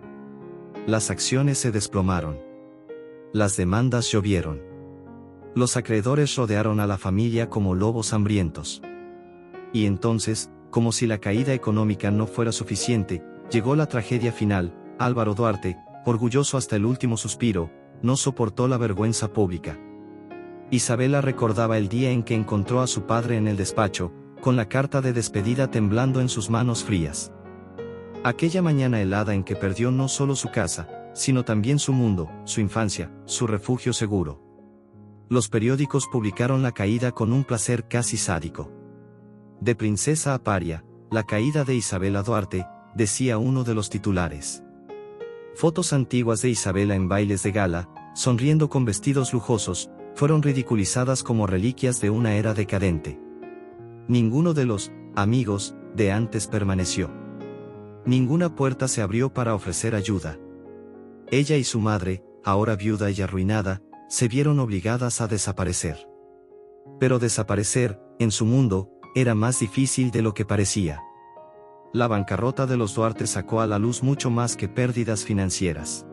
Las acciones se desplomaron. Las demandas llovieron. Los acreedores rodearon a la familia como lobos hambrientos. Y entonces, como si la caída económica no fuera suficiente, llegó la tragedia final. Álvaro Duarte, orgulloso hasta el último suspiro, no soportó la vergüenza pública. Isabela recordaba el día en que encontró a su padre en el despacho, con la carta de despedida temblando en sus manos frías. Aquella mañana helada en que perdió no solo su casa, sino también su mundo, su infancia, su refugio seguro. Los periódicos publicaron la caída con un placer casi sádico. De princesa a paria, la caída de Isabela Duarte, decía uno de los titulares. Fotos antiguas de Isabela en bailes de gala, sonriendo con vestidos lujosos, fueron ridiculizadas como reliquias de una era decadente. Ninguno de los amigos de antes permaneció. Ninguna puerta se abrió para ofrecer ayuda. Ella y su madre, ahora viuda y arruinada, se vieron obligadas a desaparecer. Pero desaparecer, en su mundo, era más difícil de lo que parecía. La bancarrota de los Duarte sacó a la luz mucho más que pérdidas financieras.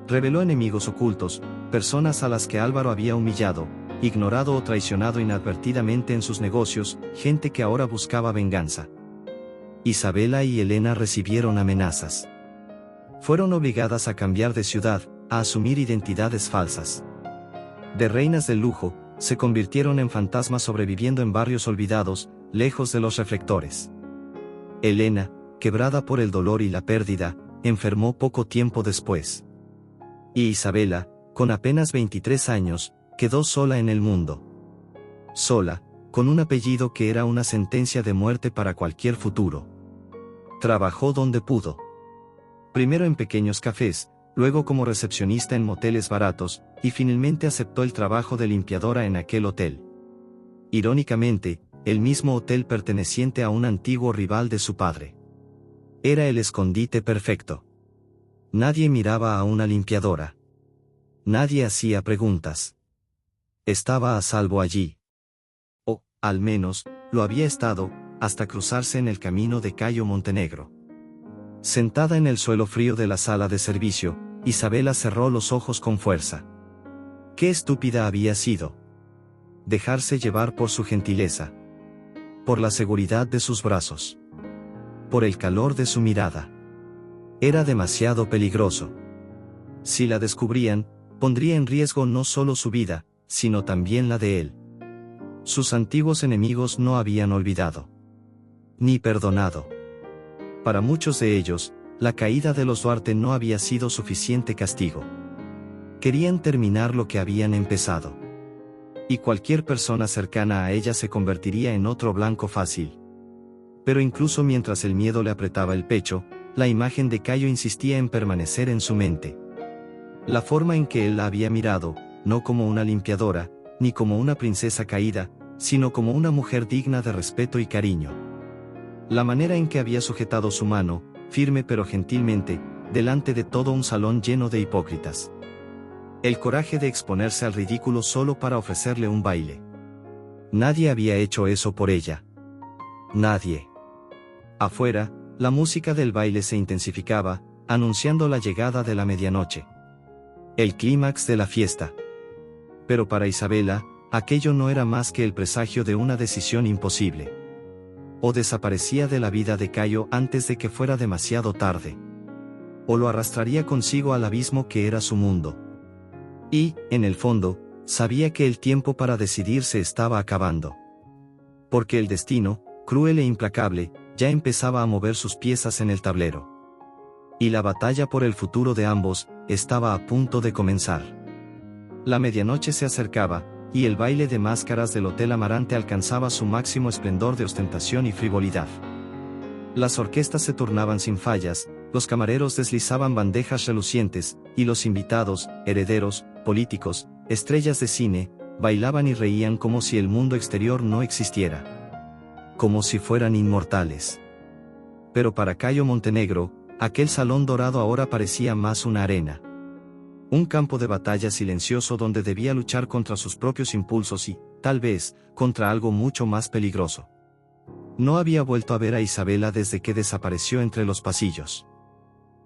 Reveló enemigos ocultos, personas a las que Álvaro había humillado, ignorado o traicionado inadvertidamente en sus negocios, gente que ahora buscaba venganza. Isabela y Elena recibieron amenazas. Fueron obligadas a cambiar de ciudad, a asumir identidades falsas. De reinas del lujo, se convirtieron en fantasmas sobreviviendo en barrios olvidados, lejos de los reflectores. Elena, quebrada por el dolor y la pérdida, enfermó poco tiempo después. Y Isabela, con apenas 23 años, quedó sola en el mundo. Sola, con un apellido que era una sentencia de muerte para cualquier futuro. Trabajó donde pudo. Primero en pequeños cafés, luego como recepcionista en moteles baratos, y finalmente aceptó el trabajo de limpiadora en aquel hotel. Irónicamente, el mismo hotel perteneciente a un antiguo rival de su padre. Era el escondite perfecto. Nadie miraba a una limpiadora. Nadie hacía preguntas. Estaba a salvo allí. O, al menos, lo había estado, hasta cruzarse en el camino de Cayo Montenegro. Sentada en el suelo frío de la sala de servicio, Isabela cerró los ojos con fuerza. Qué estúpida había sido. Dejarse llevar por su gentileza. Por la seguridad de sus brazos. Por el calor de su mirada. Era demasiado peligroso. Si la descubrían, pondría en riesgo no solo su vida, sino también la de él. Sus antiguos enemigos no habían olvidado. Ni perdonado. Para muchos de ellos, la caída de los Duarte no había sido suficiente castigo. Querían terminar lo que habían empezado. Y cualquier persona cercana a ella se convertiría en otro blanco fácil. Pero incluso mientras el miedo le apretaba el pecho, la imagen de Cayo insistía en permanecer en su mente. La forma en que él la había mirado, no como una limpiadora, ni como una princesa caída, sino como una mujer digna de respeto y cariño. La manera en que había sujetado su mano, firme pero gentilmente, delante de todo un salón lleno de hipócritas. El coraje de exponerse al ridículo solo para ofrecerle un baile. Nadie había hecho eso por ella. Nadie. Afuera, la música del baile se intensificaba, anunciando la llegada de la medianoche. El clímax de la fiesta. Pero para Isabela, aquello no era más que el presagio de una decisión imposible. O desaparecía de la vida de Cayo antes de que fuera demasiado tarde. O lo arrastraría consigo al abismo que era su mundo. Y, en el fondo, sabía que el tiempo para decidir se estaba acabando. Porque el destino, cruel e implacable, ya empezaba a mover sus piezas en el tablero. Y la batalla por el futuro de ambos estaba a punto de comenzar. La medianoche se acercaba, y el baile de máscaras del Hotel Amarante alcanzaba su máximo esplendor de ostentación y frivolidad. Las orquestas se turnaban sin fallas, los camareros deslizaban bandejas relucientes, y los invitados, herederos, políticos, estrellas de cine, bailaban y reían como si el mundo exterior no existiera. Como si fueran inmortales. Pero para Cayo Montenegro, aquel salón dorado ahora parecía más una arena. Un campo de batalla silencioso donde debía luchar contra sus propios impulsos y, tal vez, contra algo mucho más peligroso. No había vuelto a ver a Isabela desde que desapareció entre los pasillos.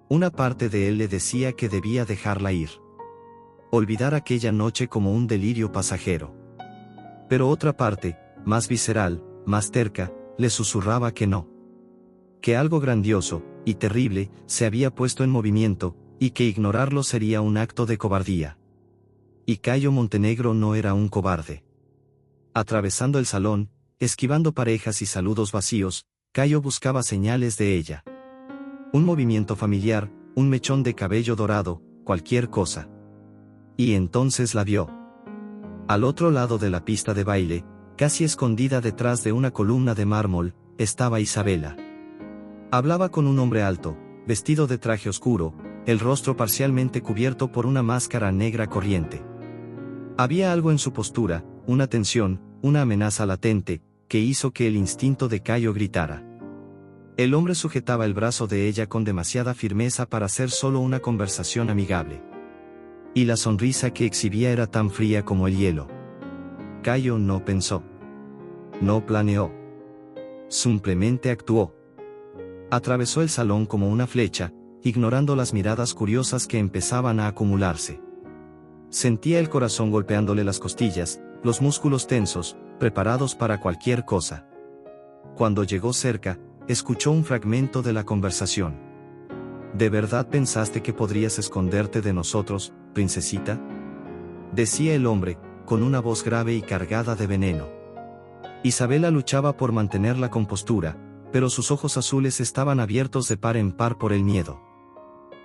Una parte de él le decía que debía dejarla ir. Olvidar aquella noche como un delirio pasajero. Pero otra parte, más visceral, más terca, le susurraba que no. Que algo grandioso, y terrible, se había puesto en movimiento, y que ignorarlo sería un acto de cobardía. Y Cayo Montenegro no era un cobarde. Atravesando el salón, esquivando parejas y saludos vacíos, Cayo buscaba señales de ella. Un movimiento familiar, un mechón de cabello dorado, cualquier cosa. Y entonces la vio. Al otro lado de la pista de baile, casi escondida detrás de una columna de mármol, estaba Isabela. Hablaba con un hombre alto, vestido de traje oscuro, el rostro parcialmente cubierto por una máscara negra corriente. Había algo en su postura, una tensión, una amenaza latente, que hizo que el instinto de Cayo gritara. El hombre sujetaba el brazo de ella con demasiada firmeza para ser solo una conversación amigable. Y la sonrisa que exhibía era tan fría como el hielo. Cayo no pensó. No planeó. Simplemente actuó. Atravesó el salón como una flecha, ignorando las miradas curiosas que empezaban a acumularse. Sentía el corazón golpeándole las costillas, los músculos tensos, preparados para cualquier cosa. Cuando llegó cerca, escuchó un fragmento de la conversación. ¿De verdad pensaste que podrías esconderte de nosotros, princesita? Decía el hombre, con una voz grave y cargada de veneno. Isabela luchaba por mantener la compostura, pero sus ojos azules estaban abiertos de par en par por el miedo.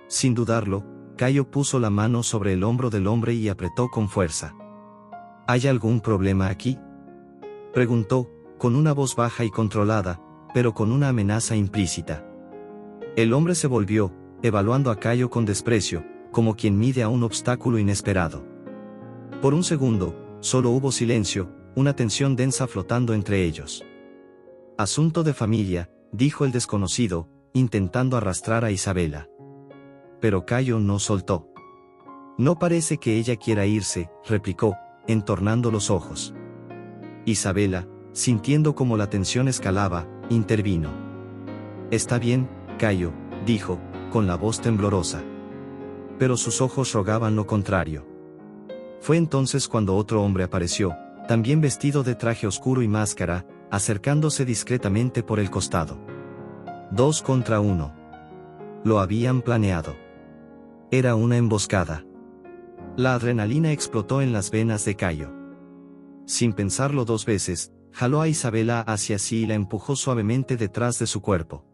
Sin dudarlo, Cayo puso la mano sobre el hombro del hombre y apretó con fuerza. ¿Hay algún problema aquí?, preguntó, con una voz baja y controlada, pero con una amenaza implícita. El hombre se volvió, evaluando a Cayo con desprecio, como quien mide a un obstáculo inesperado. Por un segundo, solo hubo silencio, una tensión densa flotando entre ellos. Asunto de familia, dijo el desconocido, intentando arrastrar a Isabela. Pero Cayo no soltó. No parece que ella quiera irse, replicó, entornando los ojos. Isabela, sintiendo como la tensión escalaba, intervino. Está bien, Cayo, dijo, con la voz temblorosa. Pero sus ojos rogaban lo contrario. Fue entonces cuando otro hombre apareció, también vestido de traje oscuro y máscara, acercándose discretamente por el costado. 2 contra 1. Lo habían planeado. Era una emboscada. La adrenalina explotó en las venas de Cayo. Sin pensarlo 2 veces, jaló a Isabela hacia sí y la empujó suavemente detrás de su cuerpo.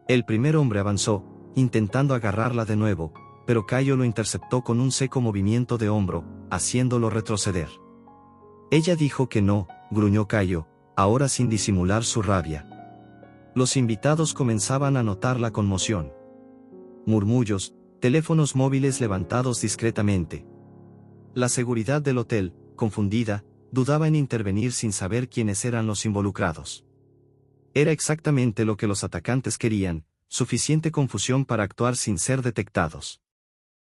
El primer hombre avanzó, intentando agarrarla de nuevo, pero Cayo lo interceptó con un seco movimiento de hombro, haciéndolo retroceder. Ella dijo que no, gruñó Cayo, ahora sin disimular su rabia. Los invitados comenzaban a notar la conmoción. Murmullos, teléfonos móviles levantados discretamente. La seguridad del hotel, confundida, dudaba en intervenir sin saber quiénes eran los involucrados. Era exactamente lo que los atacantes querían, suficiente confusión para actuar sin ser detectados.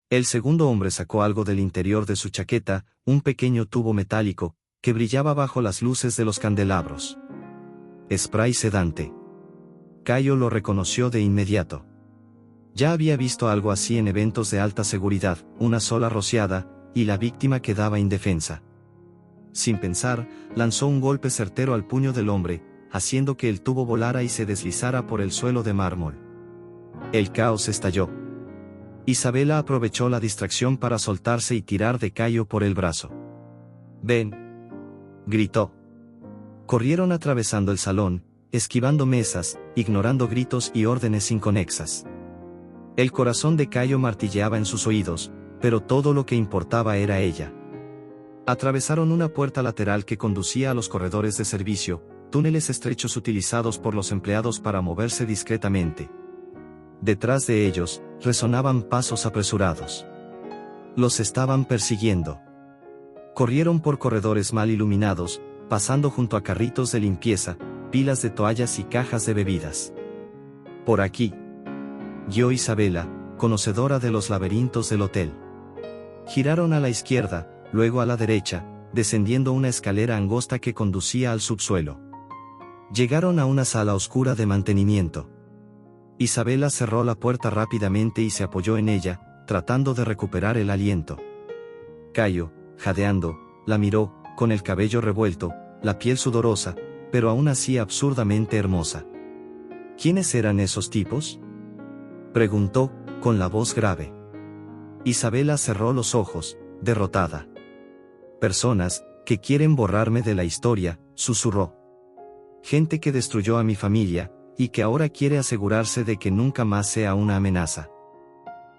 El segundo hombre sacó algo del interior de su chaqueta, un pequeño tubo metálico, que brillaba bajo las luces de los candelabros. Spray sedante. Cayo lo reconoció de inmediato. Ya había visto algo así en eventos de alta seguridad, una sola rociada, y la víctima quedaba indefensa. Sin pensar, lanzó un golpe certero al puño del hombre, haciendo que el tubo volara y se deslizara por el suelo de mármol. El caos estalló. Isabela aprovechó la distracción para soltarse y tirar de Cayo por el brazo. «Ven», gritó. Corrieron atravesando el salón, esquivando mesas, ignorando gritos y órdenes inconexas. El corazón de Cayo martilleaba en sus oídos, pero todo lo que importaba era ella. Atravesaron una puerta lateral que conducía a los corredores de servicio, túneles estrechos utilizados por los empleados para moverse discretamente. Detrás de ellos, resonaban pasos apresurados. Los estaban persiguiendo. Corrieron por corredores mal iluminados, pasando junto a carritos de limpieza, pilas de toallas y cajas de bebidas. «Por aquí», guió Isabela, conocedora de los laberintos del hotel. Giraron a la izquierda, luego a la derecha, descendiendo una escalera angosta que conducía al subsuelo. Llegaron a una sala oscura de mantenimiento. Isabela cerró la puerta rápidamente y se apoyó en ella, tratando de recuperar el aliento. Cayo, jadeando, la miró, con el cabello revuelto, la piel sudorosa, pero aún así absurdamente hermosa. ¿Quiénes eran esos tipos?, preguntó, con la voz grave. Isabela cerró los ojos, derrotada. «Personas que quieren borrarme de la historia», susurró. «Gente que destruyó a mi familia, y que ahora quiere asegurarse de que nunca más sea una amenaza».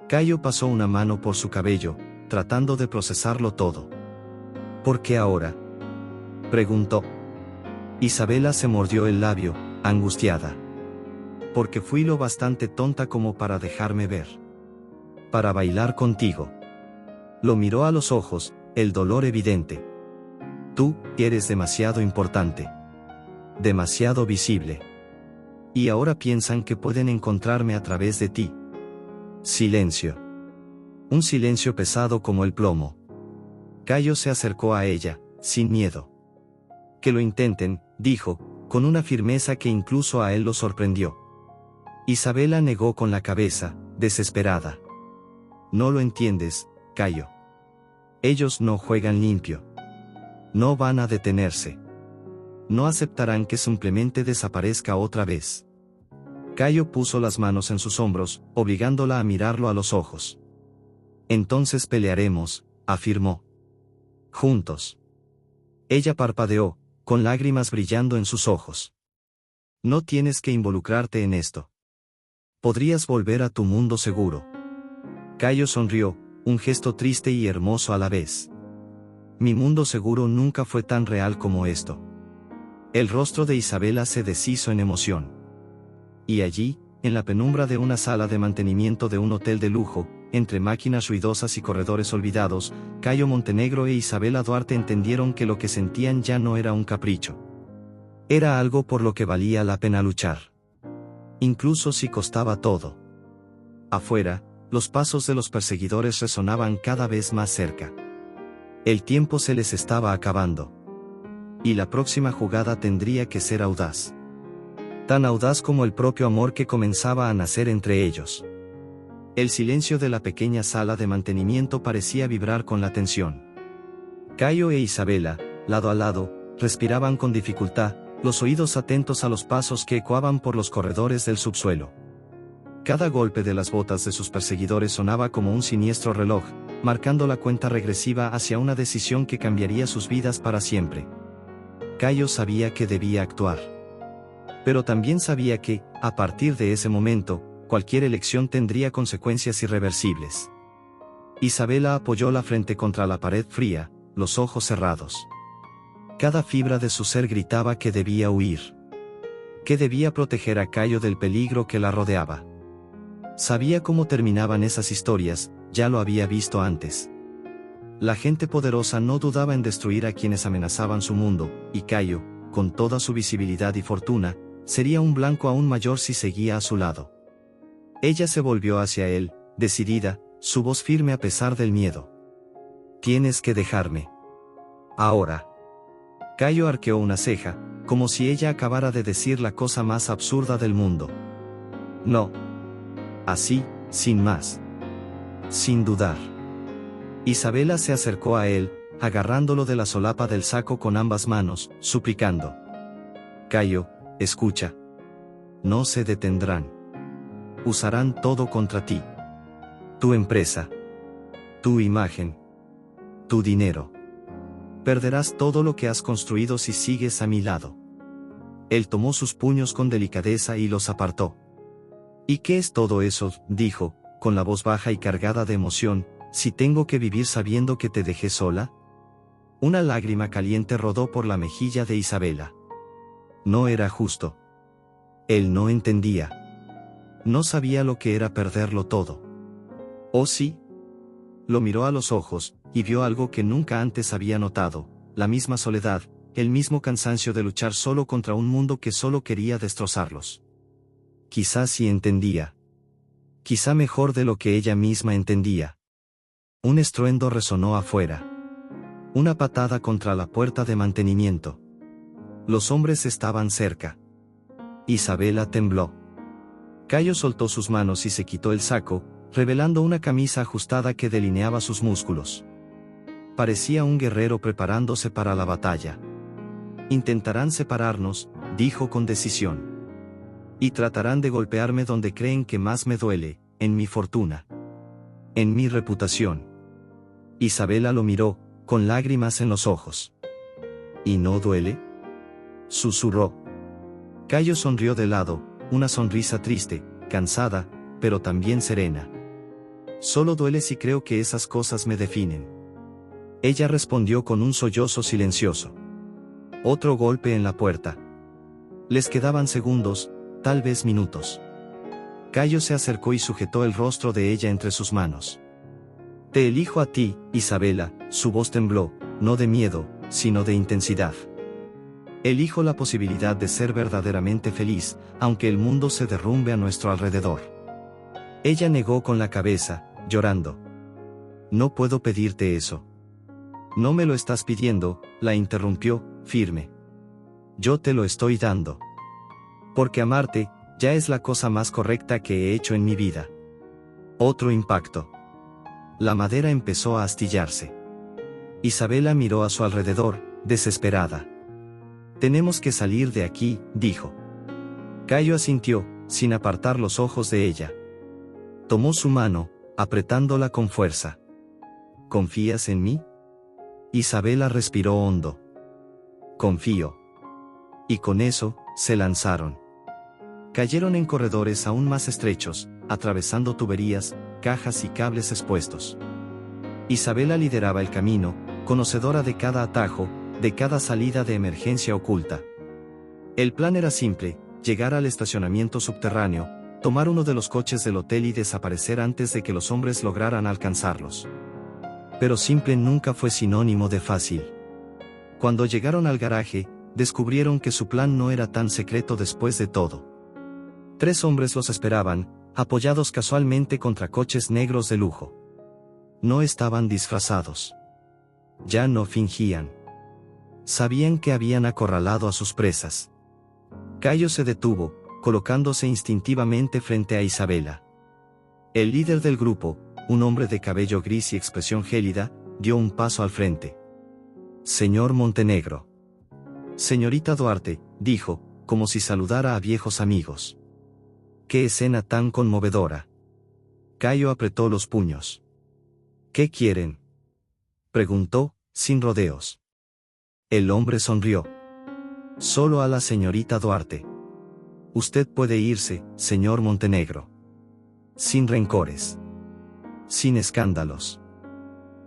Cayo pasó una mano por su cabello, tratando de procesarlo todo. «¿Por qué ahora?», preguntó. Isabela se mordió el labio, angustiada. «Porque fui lo bastante tonta como para dejarme ver. Para bailar contigo». Lo miró a los ojos, el dolor evidente. «Tú eres demasiado importante. Demasiado visible. Y ahora piensan que pueden encontrarme a través de ti». Silencio. Un silencio pesado como el plomo. Cayo se acercó a ella, sin miedo. «Que lo intenten», dijo, con una firmeza que incluso a él lo sorprendió. Isabela negó con la cabeza, desesperada. «No lo entiendes, Cayo. Ellos no juegan limpio. No van a detenerse. No aceptarán que simplemente desaparezca otra vez». Cayo puso las manos en sus hombros, obligándola a mirarlo a los ojos. «Entonces pelearemos», afirmó. «Juntos». Ella parpadeó, con lágrimas brillando en sus ojos. «No tienes que involucrarte en esto. Podrías volver a tu mundo seguro». Cayo sonrió, un gesto triste y hermoso a la vez. «Mi mundo seguro nunca fue tan real como esto». El rostro de Isabela se deshizo en emoción. Y allí, en la penumbra de una sala de mantenimiento de un hotel de lujo, entre máquinas ruidosas y corredores olvidados, Cayo Montenegro e Isabela Duarte entendieron que lo que sentían ya no era un capricho. Era algo por lo que valía la pena luchar. Incluso si costaba todo. Afuera, los pasos de los perseguidores resonaban cada vez más cerca. El tiempo se les estaba acabando. Y la próxima jugada tendría que ser audaz. Tan audaz como el propio amor que comenzaba a nacer entre ellos. El silencio de la pequeña sala de mantenimiento parecía vibrar con la tensión. Cayo e Isabela, lado a lado, respiraban con dificultad, los oídos atentos a los pasos que ecoaban por los corredores del subsuelo. Cada golpe de las botas de sus perseguidores sonaba como un siniestro reloj, marcando la cuenta regresiva hacia una decisión que cambiaría sus vidas para siempre. Cayo sabía que debía actuar. Pero también sabía que, a partir de ese momento, cualquier elección tendría consecuencias irreversibles. Isabela apoyó la frente contra la pared fría, los ojos cerrados. Cada fibra de su ser gritaba que debía huir. Que debía proteger a Cayo del peligro que la rodeaba. Sabía cómo terminaban esas historias, ya lo había visto antes. La gente poderosa no dudaba en destruir a quienes amenazaban su mundo, y Cayo, con toda su visibilidad y fortuna, sería un blanco aún mayor si seguía a su lado. Ella se volvió hacia él, decidida, su voz firme a pesar del miedo. «Tienes que dejarme. Ahora». Cayo arqueó una ceja, como si ella acabara de decir la cosa más absurda del mundo. «No». Así, sin más. Sin dudar. Isabela se acercó a él, agarrándolo de la solapa del saco con ambas manos, suplicando. «Cayo, escucha. No se detendrán. Usarán todo contra ti. Tu empresa. Tu imagen. Tu dinero. Perderás todo lo que has construido si sigues a mi lado». Él tomó sus puños con delicadeza y los apartó. «¿Y qué es todo eso?», dijo, con la voz baja y cargada de emoción, «si tengo que vivir sabiendo que te dejé sola». Una lágrima caliente rodó por la mejilla de Isabela. No era justo. Él no entendía. No sabía lo que era perderlo todo. ¿Oh sí? Lo miró a los ojos, y vio algo que nunca antes había notado, la misma soledad, el mismo cansancio de luchar solo contra un mundo que solo quería destrozarlos. Quizás sí entendía. Quizá mejor de lo que ella misma entendía. Un estruendo resonó afuera. Una patada contra la puerta de mantenimiento. Los hombres estaban cerca. Isabela tembló. Cayo soltó sus manos y se quitó el saco, revelando una camisa ajustada que delineaba sus músculos. Parecía un guerrero preparándose para la batalla. «Intentarán separarnos», dijo con decisión. «Y tratarán de golpearme donde creen que más me duele, en mi fortuna. En mi reputación». Isabela lo miró, con lágrimas en los ojos. «¿Y no duele?», susurró. Cayo sonrió de lado, una sonrisa triste, cansada, pero también serena. «Solo duele si creo que esas cosas me definen». Ella respondió con un sollozo silencioso. Otro golpe en la puerta. Les quedaban segundos, tal vez minutos. Cayo se acercó y sujetó el rostro de ella entre sus manos. «Te elijo a ti, Isabela», su voz tembló, no de miedo, sino de intensidad. «Elijo la posibilidad de ser verdaderamente feliz, aunque el mundo se derrumbe a nuestro alrededor». Ella negó con la cabeza, llorando. «No puedo pedirte eso». «No me lo estás pidiendo», la interrumpió, firme. «Yo te lo estoy dando. Porque amarte, ya es la cosa más correcta que he hecho en mi vida». Otro impacto. La madera empezó a astillarse. Isabela miró a su alrededor, desesperada. «Tenemos que salir de aquí», dijo. Cayo asintió, sin apartar los ojos de ella. Tomó su mano, apretándola con fuerza. «¿Confías en mí?». Isabela respiró hondo. «Confío». Y con eso, se lanzaron. Cayeron en corredores aún más estrechos, atravesando tuberías, cajas y cables expuestos. Isabela lideraba el camino, conocedora de cada atajo, de cada salida de emergencia oculta. El plan era simple: llegar al estacionamiento subterráneo, tomar uno de los coches del hotel y desaparecer antes de que los hombres lograran alcanzarlos. Pero simple nunca fue sinónimo de fácil. Cuando llegaron al garaje, descubrieron que su plan no era tan secreto después de todo. 3 hombres los esperaban, apoyados casualmente contra coches negros de lujo. No estaban disfrazados. Ya no fingían. Sabían que habían acorralado a sus presas. Cayo se detuvo, colocándose instintivamente frente a Isabela. El líder del grupo, un hombre de cabello gris y expresión gélida, dio un paso al frente. «Señor Montenegro». «Señorita Duarte», dijo, como si saludara a viejos amigos. «Qué escena tan conmovedora». Cayo apretó los puños. «¿Qué quieren?», preguntó, sin rodeos. El hombre sonrió. «Solo a la señorita Duarte. Usted puede irse, señor Montenegro. Sin rencores. Sin escándalos.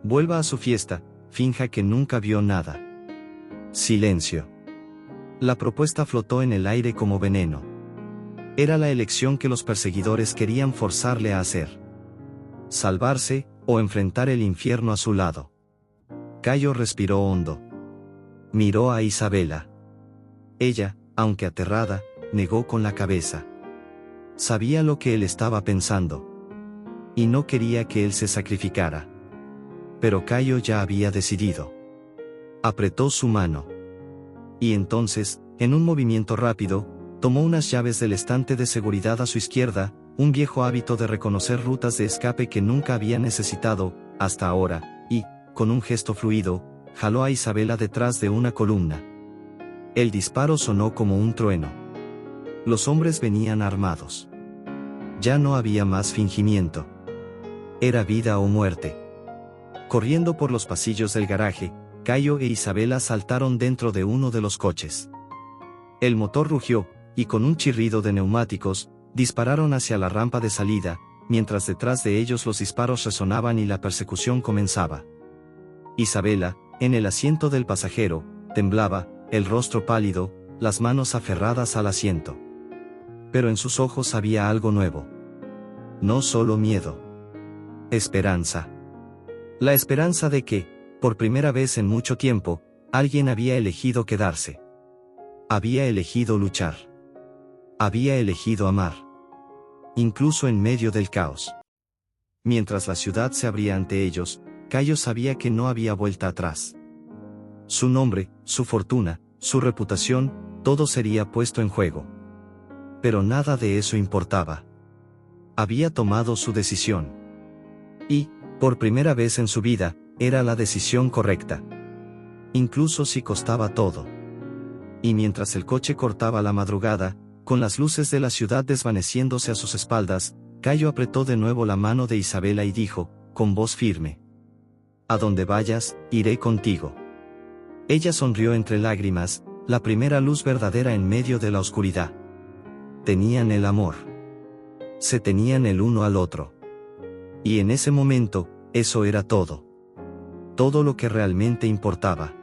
Vuelva a su fiesta, finja que nunca vio nada». Silencio. La propuesta flotó en el aire como veneno. Era la elección que los perseguidores querían forzarle a hacer. Salvarse, o enfrentar el infierno a su lado. Cayo respiró hondo. Miró a Isabela. Ella, aunque aterrada, negó con la cabeza. Sabía lo que él estaba pensando. Y no quería que él se sacrificara. Pero Cayo ya había decidido. Apretó su mano. Y entonces, en un movimiento rápido, tomó unas llaves del estante de seguridad a su izquierda, un viejo hábito de reconocer rutas de escape que nunca había necesitado, hasta ahora, y, con un gesto fluido, jaló a Isabela detrás de una columna. El disparo sonó como un trueno. Los hombres venían armados. Ya no había más fingimiento. Era vida o muerte. Corriendo por los pasillos del garaje, Cayo e Isabela saltaron dentro de uno de los coches. El motor rugió, y con un chirrido de neumáticos, dispararon hacia la rampa de salida, mientras detrás de ellos los disparos resonaban y la persecución comenzaba. Isabela, en el asiento del pasajero, temblaba, el rostro pálido, las manos aferradas al asiento. Pero en sus ojos había algo nuevo. No solo miedo. Esperanza. La esperanza de que, por primera vez en mucho tiempo, alguien había elegido quedarse. Había elegido luchar. Había elegido amar. Incluso en medio del caos. Mientras la ciudad se abría ante ellos, Cayo sabía que no había vuelta atrás. Su nombre, su fortuna, su reputación, todo sería puesto en juego. Pero nada de eso importaba. Había tomado su decisión. Y, por primera vez en su vida, era la decisión correcta. Incluso si costaba todo. Y mientras el coche cortaba la madrugada, con las luces de la ciudad desvaneciéndose a sus espaldas, Cayo apretó de nuevo la mano de Isabela y dijo, con voz firme: «A donde vayas, iré contigo». Ella sonrió entre lágrimas, la primera luz verdadera en medio de la oscuridad. Tenían el amor. Se tenían el uno al otro. Y en ese momento, eso era todo. Todo lo que realmente importaba.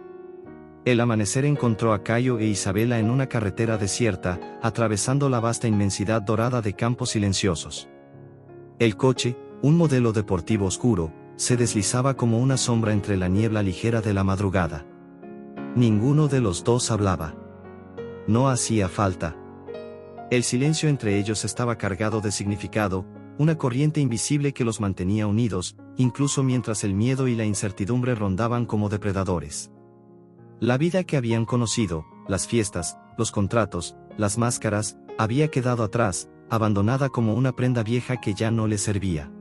El amanecer encontró a Cayo e Isabela en una carretera desierta, atravesando la vasta inmensidad dorada de campos silenciosos. El coche, un modelo deportivo oscuro, se deslizaba como una sombra entre la niebla ligera de la madrugada. Ninguno de los dos hablaba. No hacía falta. El silencio entre ellos estaba cargado de significado, una corriente invisible que los mantenía unidos, incluso mientras el miedo y la incertidumbre rondaban como depredadores. La vida que habían conocido, las fiestas, los contratos, las máscaras, había quedado atrás, abandonada como una prenda vieja que ya no les servía.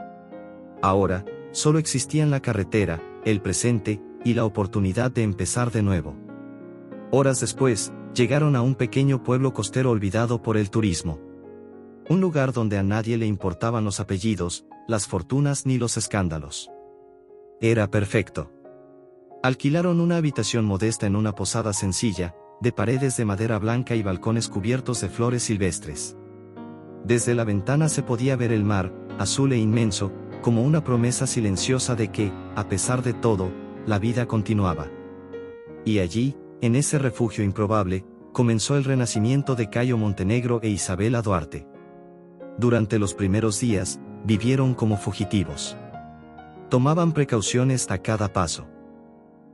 Ahora, solo existían la carretera, el presente, y la oportunidad de empezar de nuevo. Horas después, llegaron a un pequeño pueblo costero olvidado por el turismo. Un lugar donde a nadie le importaban los apellidos, las fortunas ni los escándalos. Era perfecto. Alquilaron una habitación modesta en una posada sencilla, de paredes de madera blanca y balcones cubiertos de flores silvestres. Desde la ventana se podía ver el mar, azul e inmenso, como una promesa silenciosa de que, a pesar de todo, la vida continuaba. Y allí, en ese refugio improbable, comenzó el renacimiento de Cayo Montenegro e Isabela Duarte. Durante los primeros días, vivieron como fugitivos. Tomaban precauciones a cada paso.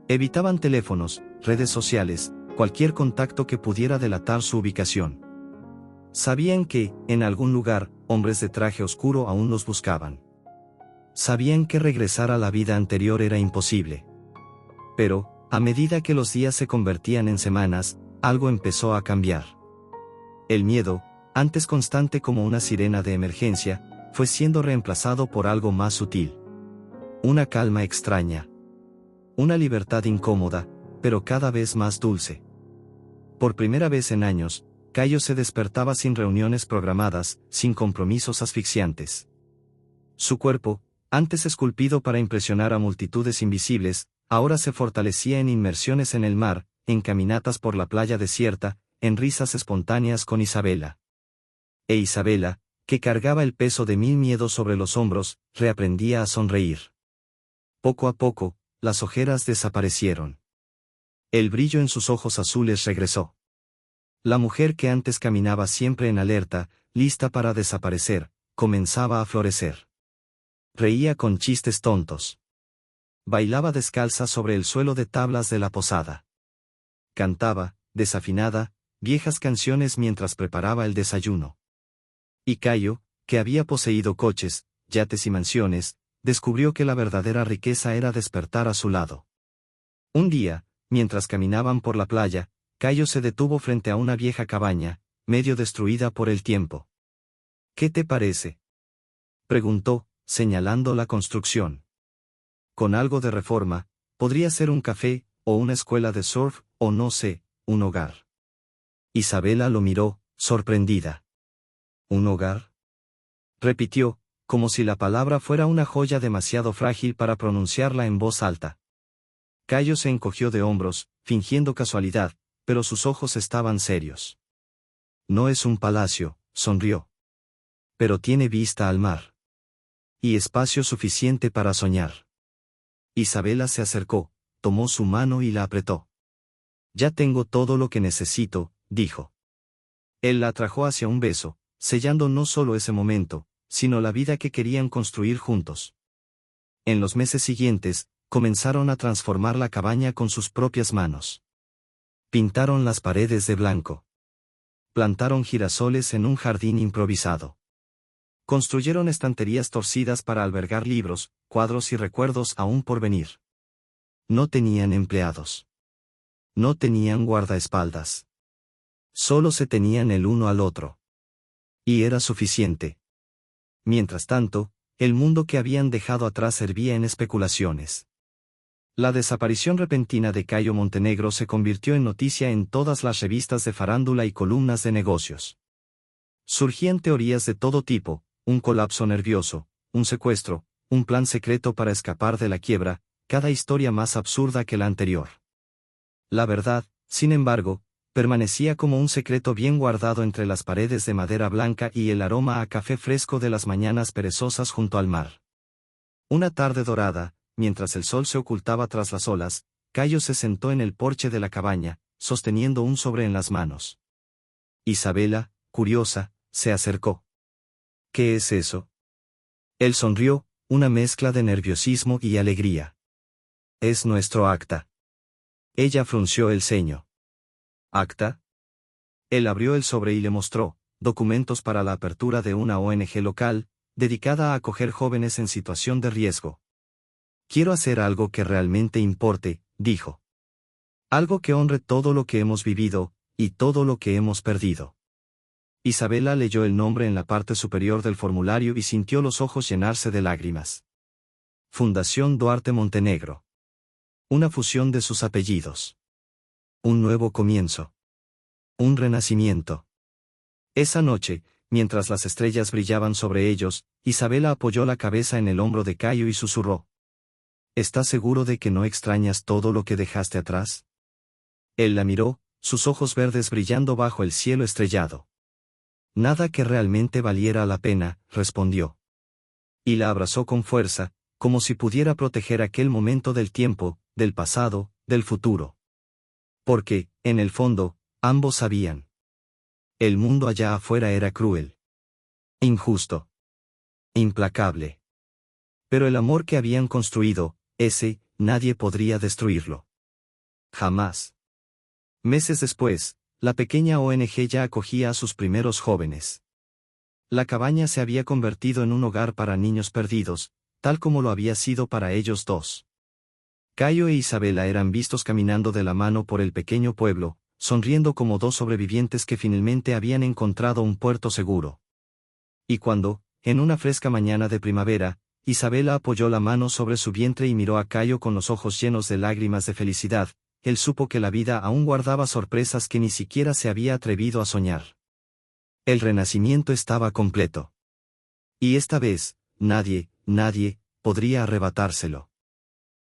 Evitaban teléfonos, redes sociales, cualquier contacto que pudiera delatar su ubicación. Sabían que, en algún lugar, hombres de traje oscuro aún los buscaban. Sabían que regresar a la vida anterior era imposible. Pero, a medida que los días se convertían en semanas, algo empezó a cambiar. El miedo, antes constante como una sirena de emergencia, fue siendo reemplazado por algo más sutil. Una calma extraña. Una libertad incómoda, pero cada vez más dulce. Por primera vez en años, Cayo se despertaba sin reuniones programadas, sin compromisos asfixiantes. Su cuerpo, antes esculpido para impresionar a multitudes invisibles, ahora se fortalecía en inmersiones en el mar, en caminatas por la playa desierta, en risas espontáneas con Isabela. E Isabela, que cargaba el peso de 1000 miedos sobre los hombros, reaprendía a sonreír. Poco a poco, las ojeras desaparecieron. El brillo en sus ojos azules regresó. La mujer que antes caminaba siempre en alerta, lista para desaparecer, comenzaba a florecer. Reía con chistes tontos. Bailaba descalza sobre el suelo de tablas de la posada. Cantaba, desafinada, viejas canciones mientras preparaba el desayuno. Y Cayo, que había poseído coches, yates y mansiones, descubrió que la verdadera riqueza era despertar a su lado. Un día, mientras caminaban por la playa, Cayo se detuvo frente a una vieja cabaña, medio destruida por el tiempo. ¿Qué te parece?, preguntó, señalando la construcción. Con algo de reforma, podría ser un café, o una escuela de surf, o no sé, un hogar. Isabela lo miró, sorprendida. ¿Un hogar?, repitió, como si la palabra fuera una joya demasiado frágil para pronunciarla en voz alta. Cayo se encogió de hombros, fingiendo casualidad, pero sus ojos estaban serios. No es un palacio, sonrió. Pero tiene vista al mar. Y espacio suficiente para soñar. Isabela se acercó, tomó su mano y la apretó. Ya tengo todo lo que necesito, dijo. Él la atrajo hacia un beso, sellando no solo ese momento, sino la vida que querían construir juntos. En los meses siguientes, comenzaron a transformar la cabaña con sus propias manos. Pintaron las paredes de blanco. Plantaron girasoles en un jardín improvisado. Construyeron estanterías torcidas para albergar libros, cuadros y recuerdos aún por venir. No tenían empleados. No tenían guardaespaldas. Solo se tenían el uno al otro. Y era suficiente. Mientras tanto, el mundo que habían dejado atrás hervía en especulaciones. La desaparición repentina de Cayo Montenegro se convirtió en noticia en todas las revistas de farándula y columnas de negocios. Surgían teorías de todo tipo, un colapso nervioso, un secuestro, un plan secreto para escapar de la quiebra, cada historia más absurda que la anterior. La verdad, sin embargo, permanecía como un secreto bien guardado entre las paredes de madera blanca y el aroma a café fresco de las mañanas perezosas junto al mar. Una tarde dorada, mientras el sol se ocultaba tras las olas, Cayo se sentó en el porche de la cabaña, sosteniendo un sobre en las manos. Isabela, curiosa, se acercó. ¿Qué es eso?, él sonrió, una mezcla de nerviosismo y alegría. Es nuestro acta. Ella frunció el ceño. ¿Acta? Él abrió el sobre y le mostró documentos para la apertura de una ONG local, dedicada a acoger jóvenes en situación de riesgo. Quiero hacer algo que realmente importe, dijo. Algo que honre todo lo que hemos vivido, y todo lo que hemos perdido. Isabela leyó el nombre en la parte superior del formulario y sintió los ojos llenarse de lágrimas. Fundación Duarte Montenegro. Una fusión de sus apellidos. Un nuevo comienzo. Un renacimiento. Esa noche, mientras las estrellas brillaban sobre ellos, Isabela apoyó la cabeza en el hombro de Cayo y susurró. ¿Estás seguro de que no extrañas todo lo que dejaste atrás? Él la miró, sus ojos verdes brillando bajo el cielo estrellado. Nada que realmente valiera la pena, respondió. Y la abrazó con fuerza, como si pudiera proteger aquel momento del tiempo, del pasado, del futuro. Porque, en el fondo, ambos sabían. El mundo allá afuera era cruel. Injusto. Implacable. Pero el amor que habían construido, ese, nadie podría destruirlo. Jamás. Meses después, la pequeña ONG ya acogía a sus primeros jóvenes. La cabaña se había convertido en un hogar para niños perdidos, tal como lo había sido para ellos dos. Cayo e Isabela eran vistos caminando de la mano por el pequeño pueblo, sonriendo como dos sobrevivientes que finalmente habían encontrado un puerto seguro. Y cuando, en una fresca mañana de primavera, Isabela apoyó la mano sobre su vientre y miró a Cayo con los ojos llenos de lágrimas de felicidad, él supo que la vida aún guardaba sorpresas que ni siquiera se había atrevido a soñar. El renacimiento estaba completo. Y esta vez, nadie podría arrebatárselo.